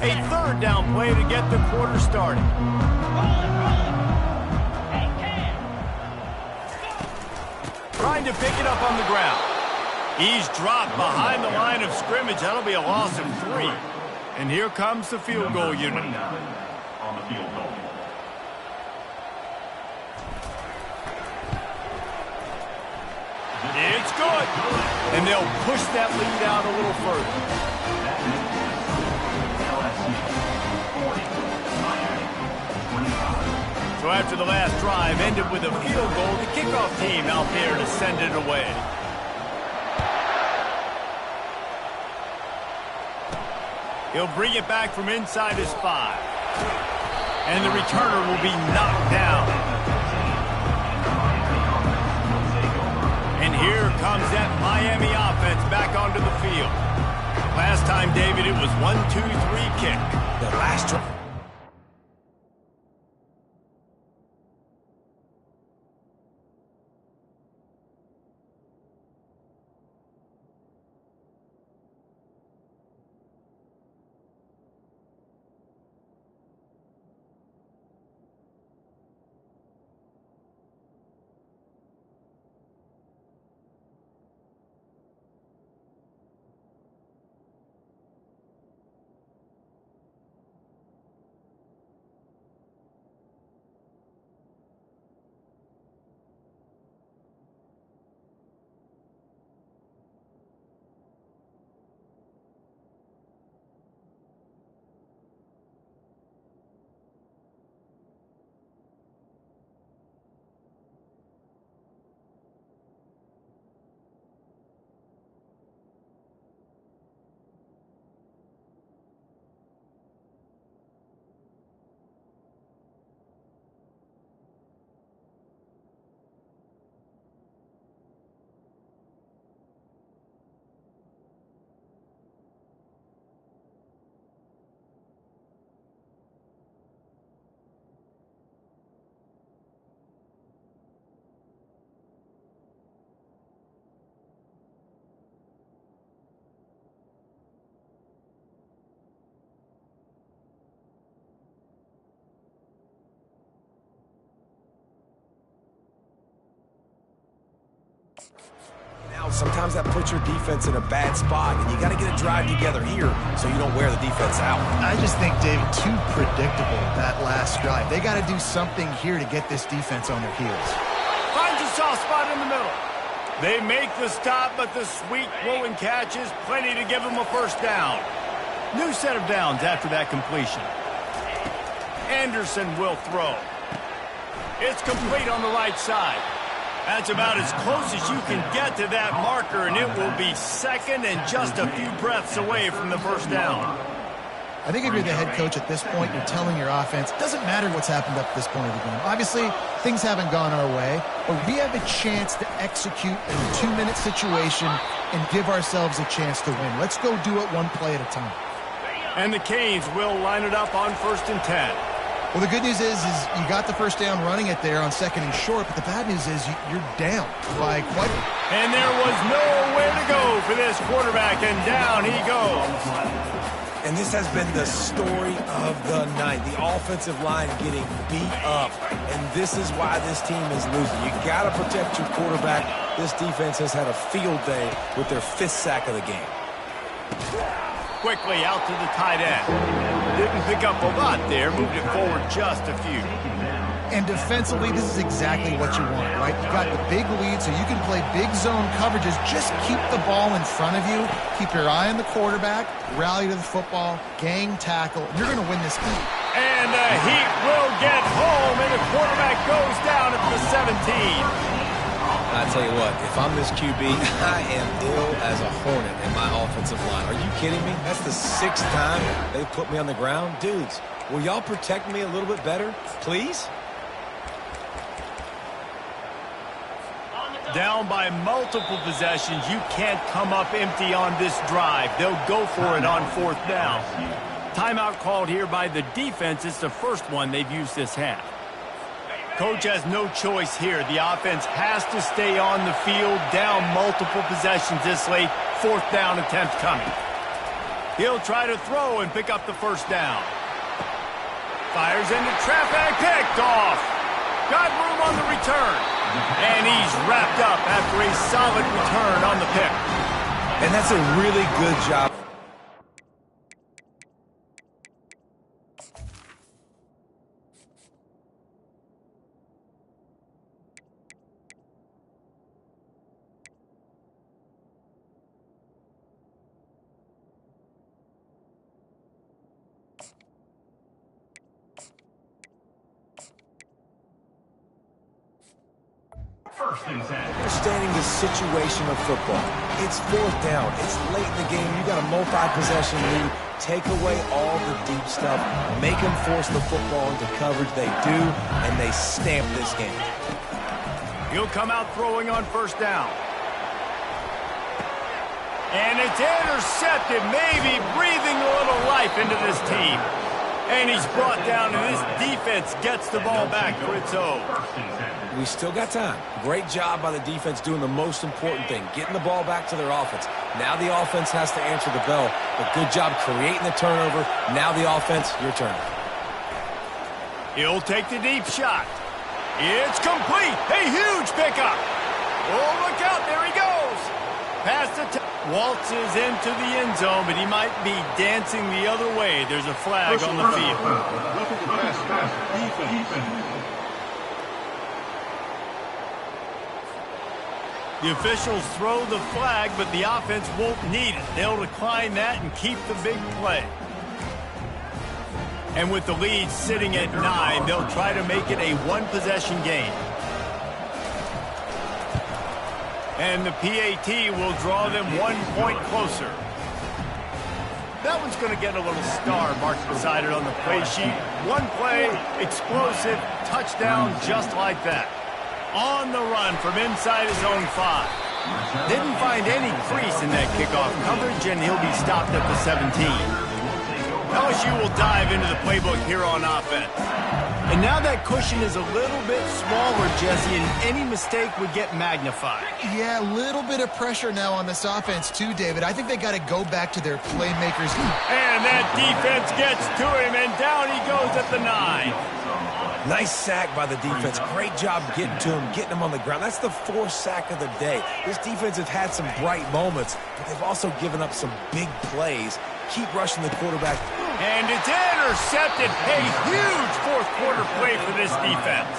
[SPEAKER 1] A 3rd down play to get the quarter started. Trying to pick it up on the ground. He's dropped behind the line of scrimmage. That'll be a loss of 3. And here comes the field goal unit.
[SPEAKER 4] On the field goal.
[SPEAKER 1] It's good. And they'll push that lead out a little further. So after the last drive ended with a field goal, the kickoff team out there to send it away. He'll bring it back from inside his 5. And the returner will be knocked down. And here comes that Miami offense back onto the field. Last time, David, it was 1-2-3 kick.
[SPEAKER 2] The last drive. Now, sometimes that puts your defense in a bad spot, and you got to get a drive together here so you don't wear the defense out.
[SPEAKER 3] I just think, David, too predictable, that last drive. They got to do something here to get this defense on their heels.
[SPEAKER 1] Finds a soft spot in the middle. They make the stop, but the sweet throwing catch is plenty to give them a first down. New set of downs after that completion. Anderson will throw. It's complete on the right side. That's about as close as you can get to that marker, and it will be second and just a few breaths away from the first down.
[SPEAKER 3] I think if you're the head coach at this point, you're telling your offense, it doesn't matter what's happened up to this point of the game. Obviously, things haven't gone our way, but we have a chance to execute in a 2-minute situation and give ourselves a chance to win. Let's go do it one play at a time.
[SPEAKER 1] And the Canes will line it up on 1st and 10.
[SPEAKER 3] Well, the good news is you got the first down running it there on 2nd and short, but the bad news is you're down by quite a bit.
[SPEAKER 1] And there was nowhere to go for this quarterback, and down he goes.
[SPEAKER 2] And this has been the story of the night. The offensive line getting beat up, and this is why this team is losing. You got to protect your quarterback. This defense has had a field day with their 5th sack of the game.
[SPEAKER 1] Quickly out to the tight end. Didn't pick up a lot there, moved it forward just a few.
[SPEAKER 3] And defensively, this is exactly what you want, right? You got the big lead, so you can play big zone coverages. Just keep the ball in front of you. Keep your eye on the quarterback. Rally to the football. Gang tackle. You're going to win this game.
[SPEAKER 1] And the Heat will get home, and the quarterback goes down at the 17.
[SPEAKER 2] I tell you what, if I'm this QB, I am ill as a hornet in my offensive line. Are you kidding me? That's the 6th time they put me on the ground. Dudes, will y'all protect me a little bit better, please?
[SPEAKER 1] Down by multiple possessions, you can't come up empty on this drive. They'll go for it on 4th down. Timeout called here by the defense. It's the first one they've used this half. Coach has no choice here. The offense has to stay on the field, down multiple possessions this late. 4th down attempt coming. He'll try to throw and pick up the first down. Fires into traffic, picked off. Got room on the return. And he's wrapped up after a solid return on the pick.
[SPEAKER 2] And that's a really good job.
[SPEAKER 4] first and 10.
[SPEAKER 2] Understanding the situation of football. It's fourth down. It's late in the game. You got a multi-possession lead. Take away all the deep stuff. Make them force the football into coverage. They do, and they stamp this game.
[SPEAKER 1] He'll come out throwing on first down. And it's intercepted, maybe breathing a little life into this team. And he's brought down, and this defense gets the ball back for its own.
[SPEAKER 2] We still got time. Great job by the defense doing the most important thing, getting the ball back to their offense. Now the offense has to answer the bell, but good job creating the turnover. Now the offense, your turn.
[SPEAKER 1] He'll take the deep shot. It's complete. A huge pickup. Oh, look out. There he goes. Past the waltzes into the end zone, but he might be dancing the other way. There's a flag on the field. The officials throw the flag, but the offense won't need it. They'll decline that and keep the big play. And with the lead sitting at 9, they'll try to make it a one-possession game. And the PAT will draw them 1 point closer. That one's going to get a little star marked beside it on the play sheet. One play, explosive, touchdown just like that. On the run from inside his own 5. Didn't find any crease in that kickoff coverage, and he'll be stopped at the 17. LSU will dive into the playbook here on offense. And now that cushion is a little bit smaller, Jesse, and any mistake would get magnified.
[SPEAKER 3] Yeah, a little bit of pressure now on this offense too, David. I think they got to go back to their playmakers.
[SPEAKER 1] And that defense gets to him, and down he goes at the 9.
[SPEAKER 2] Nice sack by the defense. Great job getting to him, getting him on the ground. That's the 4th sack of the day. This defense has had some bright moments, but they've also given up some big plays. Keep rushing the quarterback.
[SPEAKER 1] And it's intercepted. A huge fourth-quarter play for this defense.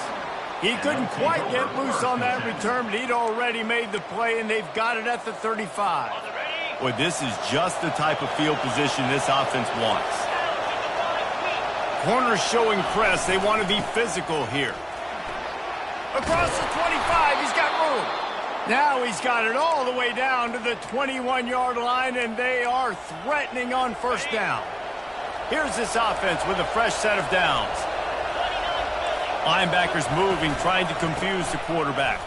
[SPEAKER 1] He couldn't quite get loose on that return, but he'd already made the play, and they've got it at the 35. Well, this is just the type of field position this offense wants. Corners showing press. They want to be physical here. Across the 25, he's got room. Now he's got it all the way down to the 21-yard line, and they are threatening on first down. Here's this offense with a fresh set of downs. Linebackers moving, trying to confuse the quarterback.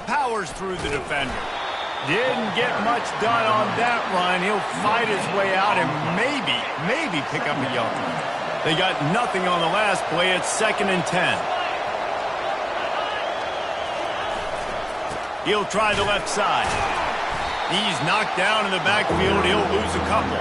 [SPEAKER 1] Powers through the defender. Didn't get much done on that run. He'll fight his way out and maybe pick up a yard. They got nothing on the last play. It's 2nd and 10. He'll try the left side. He's knocked down in the backfield. He'll lose a couple.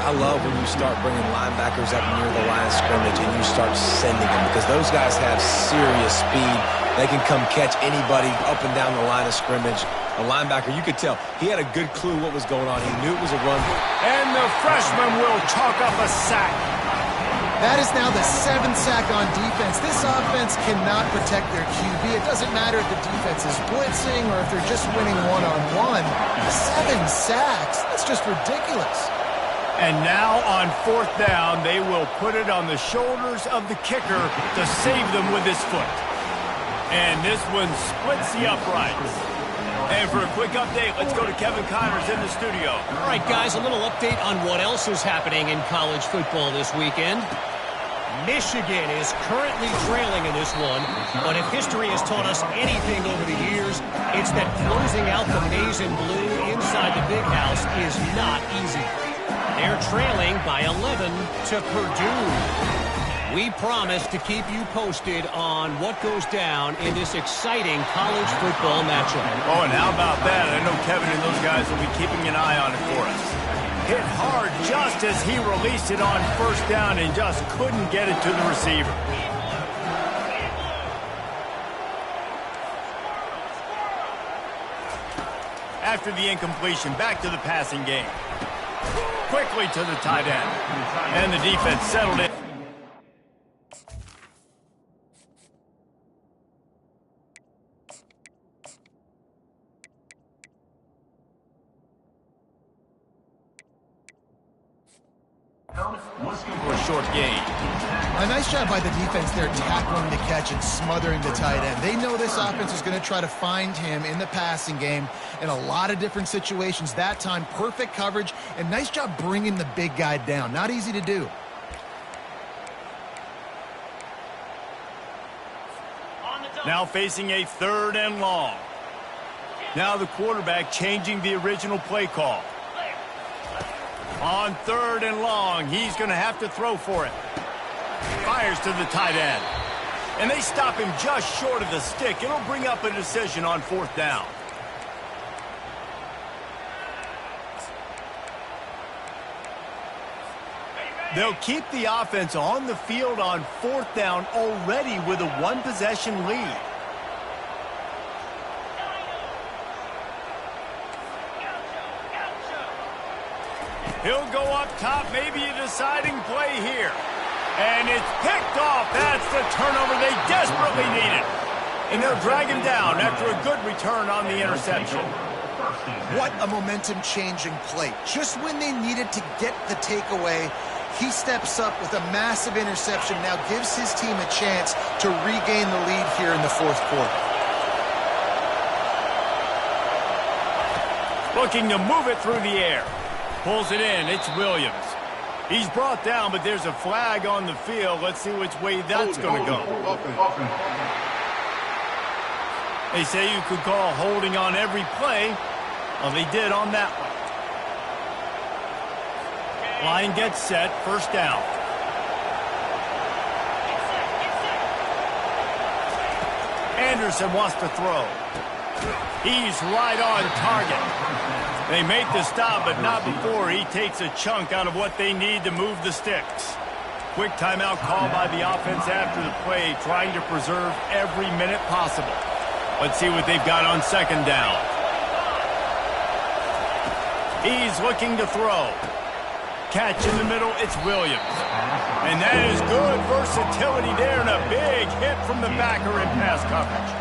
[SPEAKER 2] I love when you start bringing linebackers up near the line of scrimmage and you start sending them, because those guys have serious speed. They can come catch anybody up and down the line of scrimmage. A linebacker, you could tell, he had a good clue what was going on. He knew it was a run.
[SPEAKER 1] And the freshman will chalk up a sack.
[SPEAKER 3] That is now the 7th sack on defense. This offense cannot protect their QB. It doesn't matter if the defense is blitzing or if they're just winning one-on-one. 7 sacks, that's just ridiculous.
[SPEAKER 1] And now on 4th down, they will put it on the shoulders of the kicker to save them with his foot. And this one splits the uprights. And for a quick update, let's go to Kevin Connors in the studio.
[SPEAKER 6] All right, guys, a little update on what else is happening in college football this weekend. Michigan is currently trailing in this one, but if history has taught us anything over the years, it's that closing out the maize and blue inside the big house is not easy. They're trailing by 11 to Purdue. We promise to keep you posted on what goes down in this exciting college football matchup.
[SPEAKER 1] Oh, and how about that? I know Kevin and those guys will be keeping an eye on it for us. Hit hard just as he released it on first down and just couldn't get it to the receiver. After the incompletion, back to the passing game. Quickly to the tight end. And the defense settled in.
[SPEAKER 4] down was
[SPEAKER 1] for a short gain.
[SPEAKER 3] A nice job by the defense there, tackling the catch and smothering the tight end. They know this offense is going to try to find him in the passing game in a lot of different situations. That time, perfect coverage, and nice job bringing the big guy down. Not easy to do.
[SPEAKER 1] Now facing a 3rd and long. Now the quarterback changing the original play call. On 3rd and long, he's going to have to throw for it. Fires to the tight end. And they stop him just short of the stick. It'll bring up a decision on 4th down. They'll keep the offense on the field on 4th down already with a 1-possession lead. He'll go up top, maybe a deciding play here. And it's picked off. That's the turnover they desperately needed. And they'll drag him down after a good return on the interception.
[SPEAKER 3] What a momentum-changing play. Just when they needed to get the takeaway, he steps up with a massive interception, now gives his team a chance to regain the lead here in the 4th quarter.
[SPEAKER 1] Looking to move it through the air. Pulls it in. It's Williams. He's brought down, but there's a flag on the field. Let's see which way that's going to go. They say you could call holding on every play. Well, they did on that one. Line gets set. 1st down. Anderson wants to throw. He's right on target. They make the stop, but not before he takes a chunk out of what they need to move the sticks. Quick timeout call by the offense after the play, trying to preserve every minute possible. Let's see what they've got on 2nd down. He's looking to throw. Catch in the middle, it's Williams. And that is good versatility there and a big hit from the backer in pass coverage.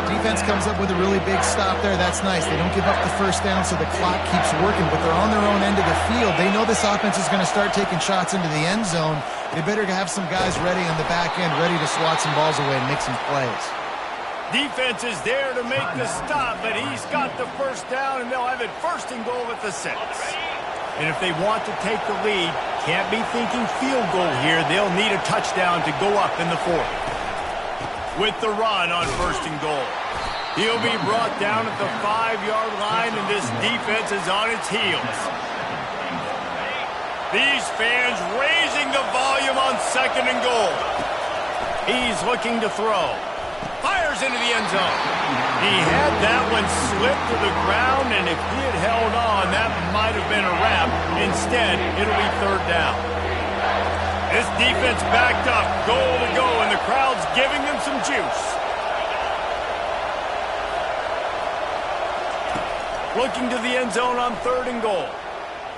[SPEAKER 3] Defense comes up with a really big stop there. That's nice. They don't give up the 1st down, so the clock keeps working, but they're on their own end of the field. They know this offense is going to start taking shots into the end zone. They better have some guys ready on the back end, ready to swat some balls away and make some plays.
[SPEAKER 1] Defense is there to make the stop, but he's got the 1st down, and they'll have it 1st and goal at the 6. And if they want to take the lead, can't be thinking field goal here. They'll need a touchdown to go up in the 4th. With the run on 1st and goal. He'll be brought down at the 5-yard line, and this defense is on its heels. These fans raising the volume on 2nd and goal. He's looking to throw. Fires into the end zone. He had that one slip to the ground, and if he had held on, that might have been a wrap. Instead, it'll be 3rd down. This defense backed up, goal to go, and the crowd's giving them some juice. Looking to the end zone on 3rd and goal.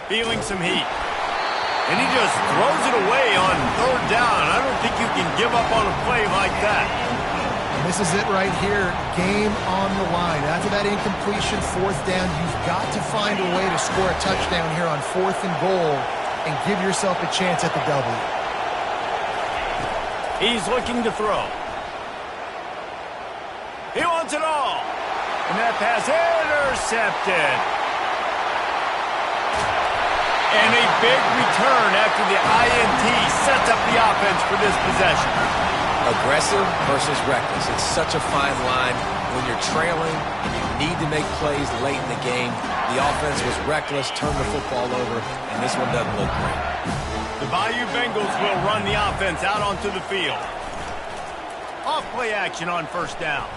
[SPEAKER 1] Feeling some heat. And he just throws it away on 3rd down. I don't think you can give up on a play like that.
[SPEAKER 3] And this is it right here. Game on the line. After that incompletion, 4th down, you've got to find a way to score a touchdown here on 4th and goal and give yourself a chance at the W.
[SPEAKER 1] He's looking to throw. He wants it all. And that pass intercepted. And a big return after the INT sets up the offense for this possession.
[SPEAKER 2] Aggressive versus reckless. It's such a fine line. When you're trailing and you need to make plays late in the game, the offense was reckless, turned the football over, and this one doesn't look great.
[SPEAKER 1] The Bayou Bengals will run the offense out onto the field. Off play action on 1st down.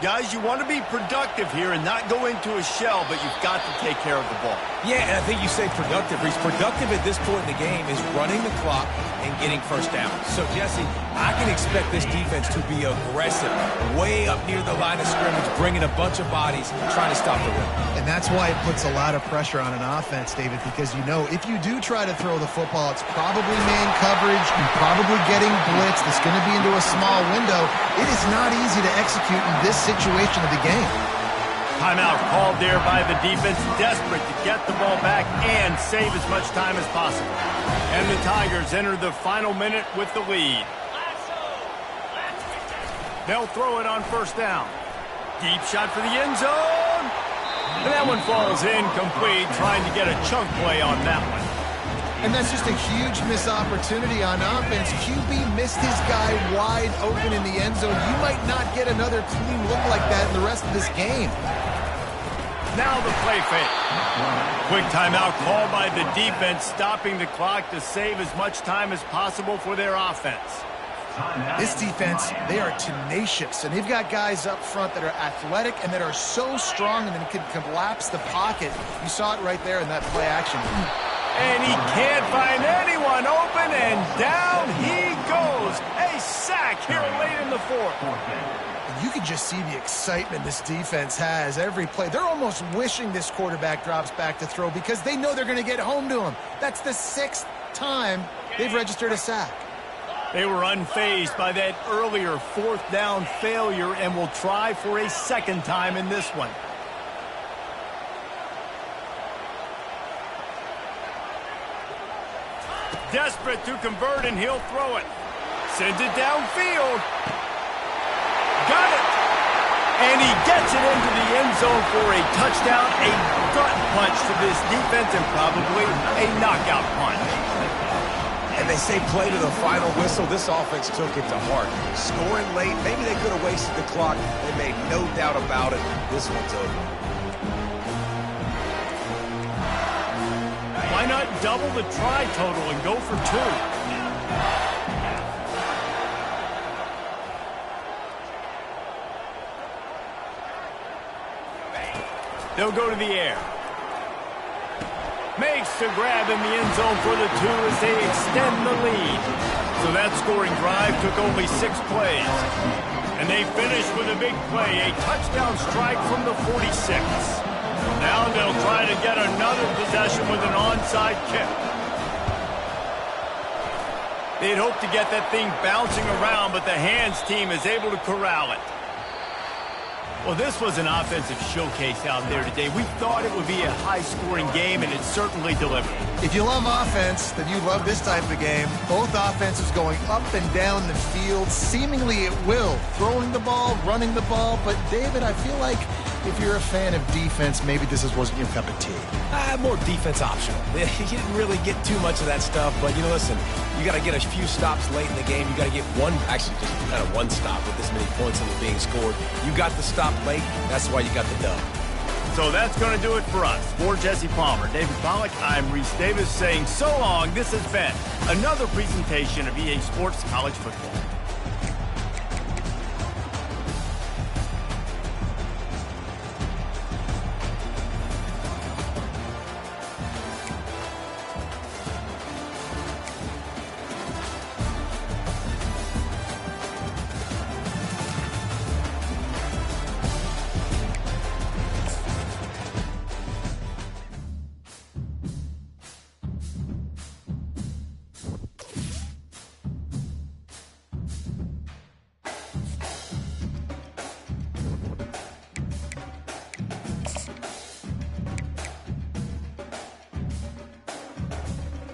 [SPEAKER 1] Guys, you want to be productive here and not go into a shell, but you've got to take care of the ball.
[SPEAKER 2] Yeah, and I think you say productive. Reece, productive at this point in the game is running the clock and getting 1st down. So, Jesse, I can expect this defense to be aggressive, way up near the line of scrimmage, bringing a bunch of bodies, trying to stop the run.
[SPEAKER 3] And that's why it puts a lot of pressure on an offense, David, because you know if you do try to throw the football, it's probably man coverage, you're probably getting blitzed, it's going to be into a small window. It is not easy to execute in this situation of the game.
[SPEAKER 1] Timeout called there by the defense, desperate to get the ball back and save as much time as possible. And the Tigers enter the final minute with the lead. They'll throw it on first down. Deep shot for the end zone. And that one falls incomplete, trying to get a chunk play on that one.
[SPEAKER 3] And that's just a huge missed opportunity on offense. QB missed his guy wide open in the end zone. You might not get another clean look like that in the rest of this game.
[SPEAKER 1] Now the play fake. Quick timeout called by the defense, stopping the clock to save as much time as possible for their offense.
[SPEAKER 3] This defense, they are tenacious, and they've got guys up front that are athletic and that are so strong and that can collapse the pocket. You saw it right there in that play action.
[SPEAKER 1] And he can't find anyone open, and down he goes. A sack here late in the fourth.
[SPEAKER 3] And you can just see the excitement this defense has every play. They're almost wishing this quarterback drops back to throw because they know they're going to get home to him. That's the 6th time they've registered a sack.
[SPEAKER 1] They were unfazed by that earlier 4th down failure and will try for a second time in this one. Desperate to convert, and he'll throw it. Sends it downfield. Got it. And he gets it into the end zone for a touchdown, a gut punch to this defense, and probably a knockout punch.
[SPEAKER 2] And they say play to the final whistle. This offense took it to heart. Scoring late, maybe they could have wasted the clock. They made no doubt about it. This one's over.
[SPEAKER 1] Why not double the try total and go for 2? They'll go to the air. Makes the grab in the end zone for the 2 as they extend the lead. So that scoring drive took only 6 plays. And they finish with a big play, a touchdown strike from the 46. Now they'll try to get another possession with an onside kick. They'd hope to get that thing bouncing around, but the hands team is able to corral it. Well, this was an offensive showcase out there today. We thought it would be a high-scoring game, and it certainly delivered.
[SPEAKER 3] If you love offense, then you love this type of game. Both offenses going up and down the field, seemingly at will. Throwing the ball, running the ball. But, David, I feel like if you're a fan of defense, maybe this wasn't your cup of tea.
[SPEAKER 2] More defense optional. You didn't really get too much of that stuff, but, listen, you got to get a few stops late in the game. You got to get just kind of one stop with this many points that were being scored. You got the stop late. That's why you got the dub.
[SPEAKER 1] So that's going to do it for us. For Jesse Palmer, David Pollack, I'm Reese Davis saying so long. This has been another presentation of EA Sports College Football.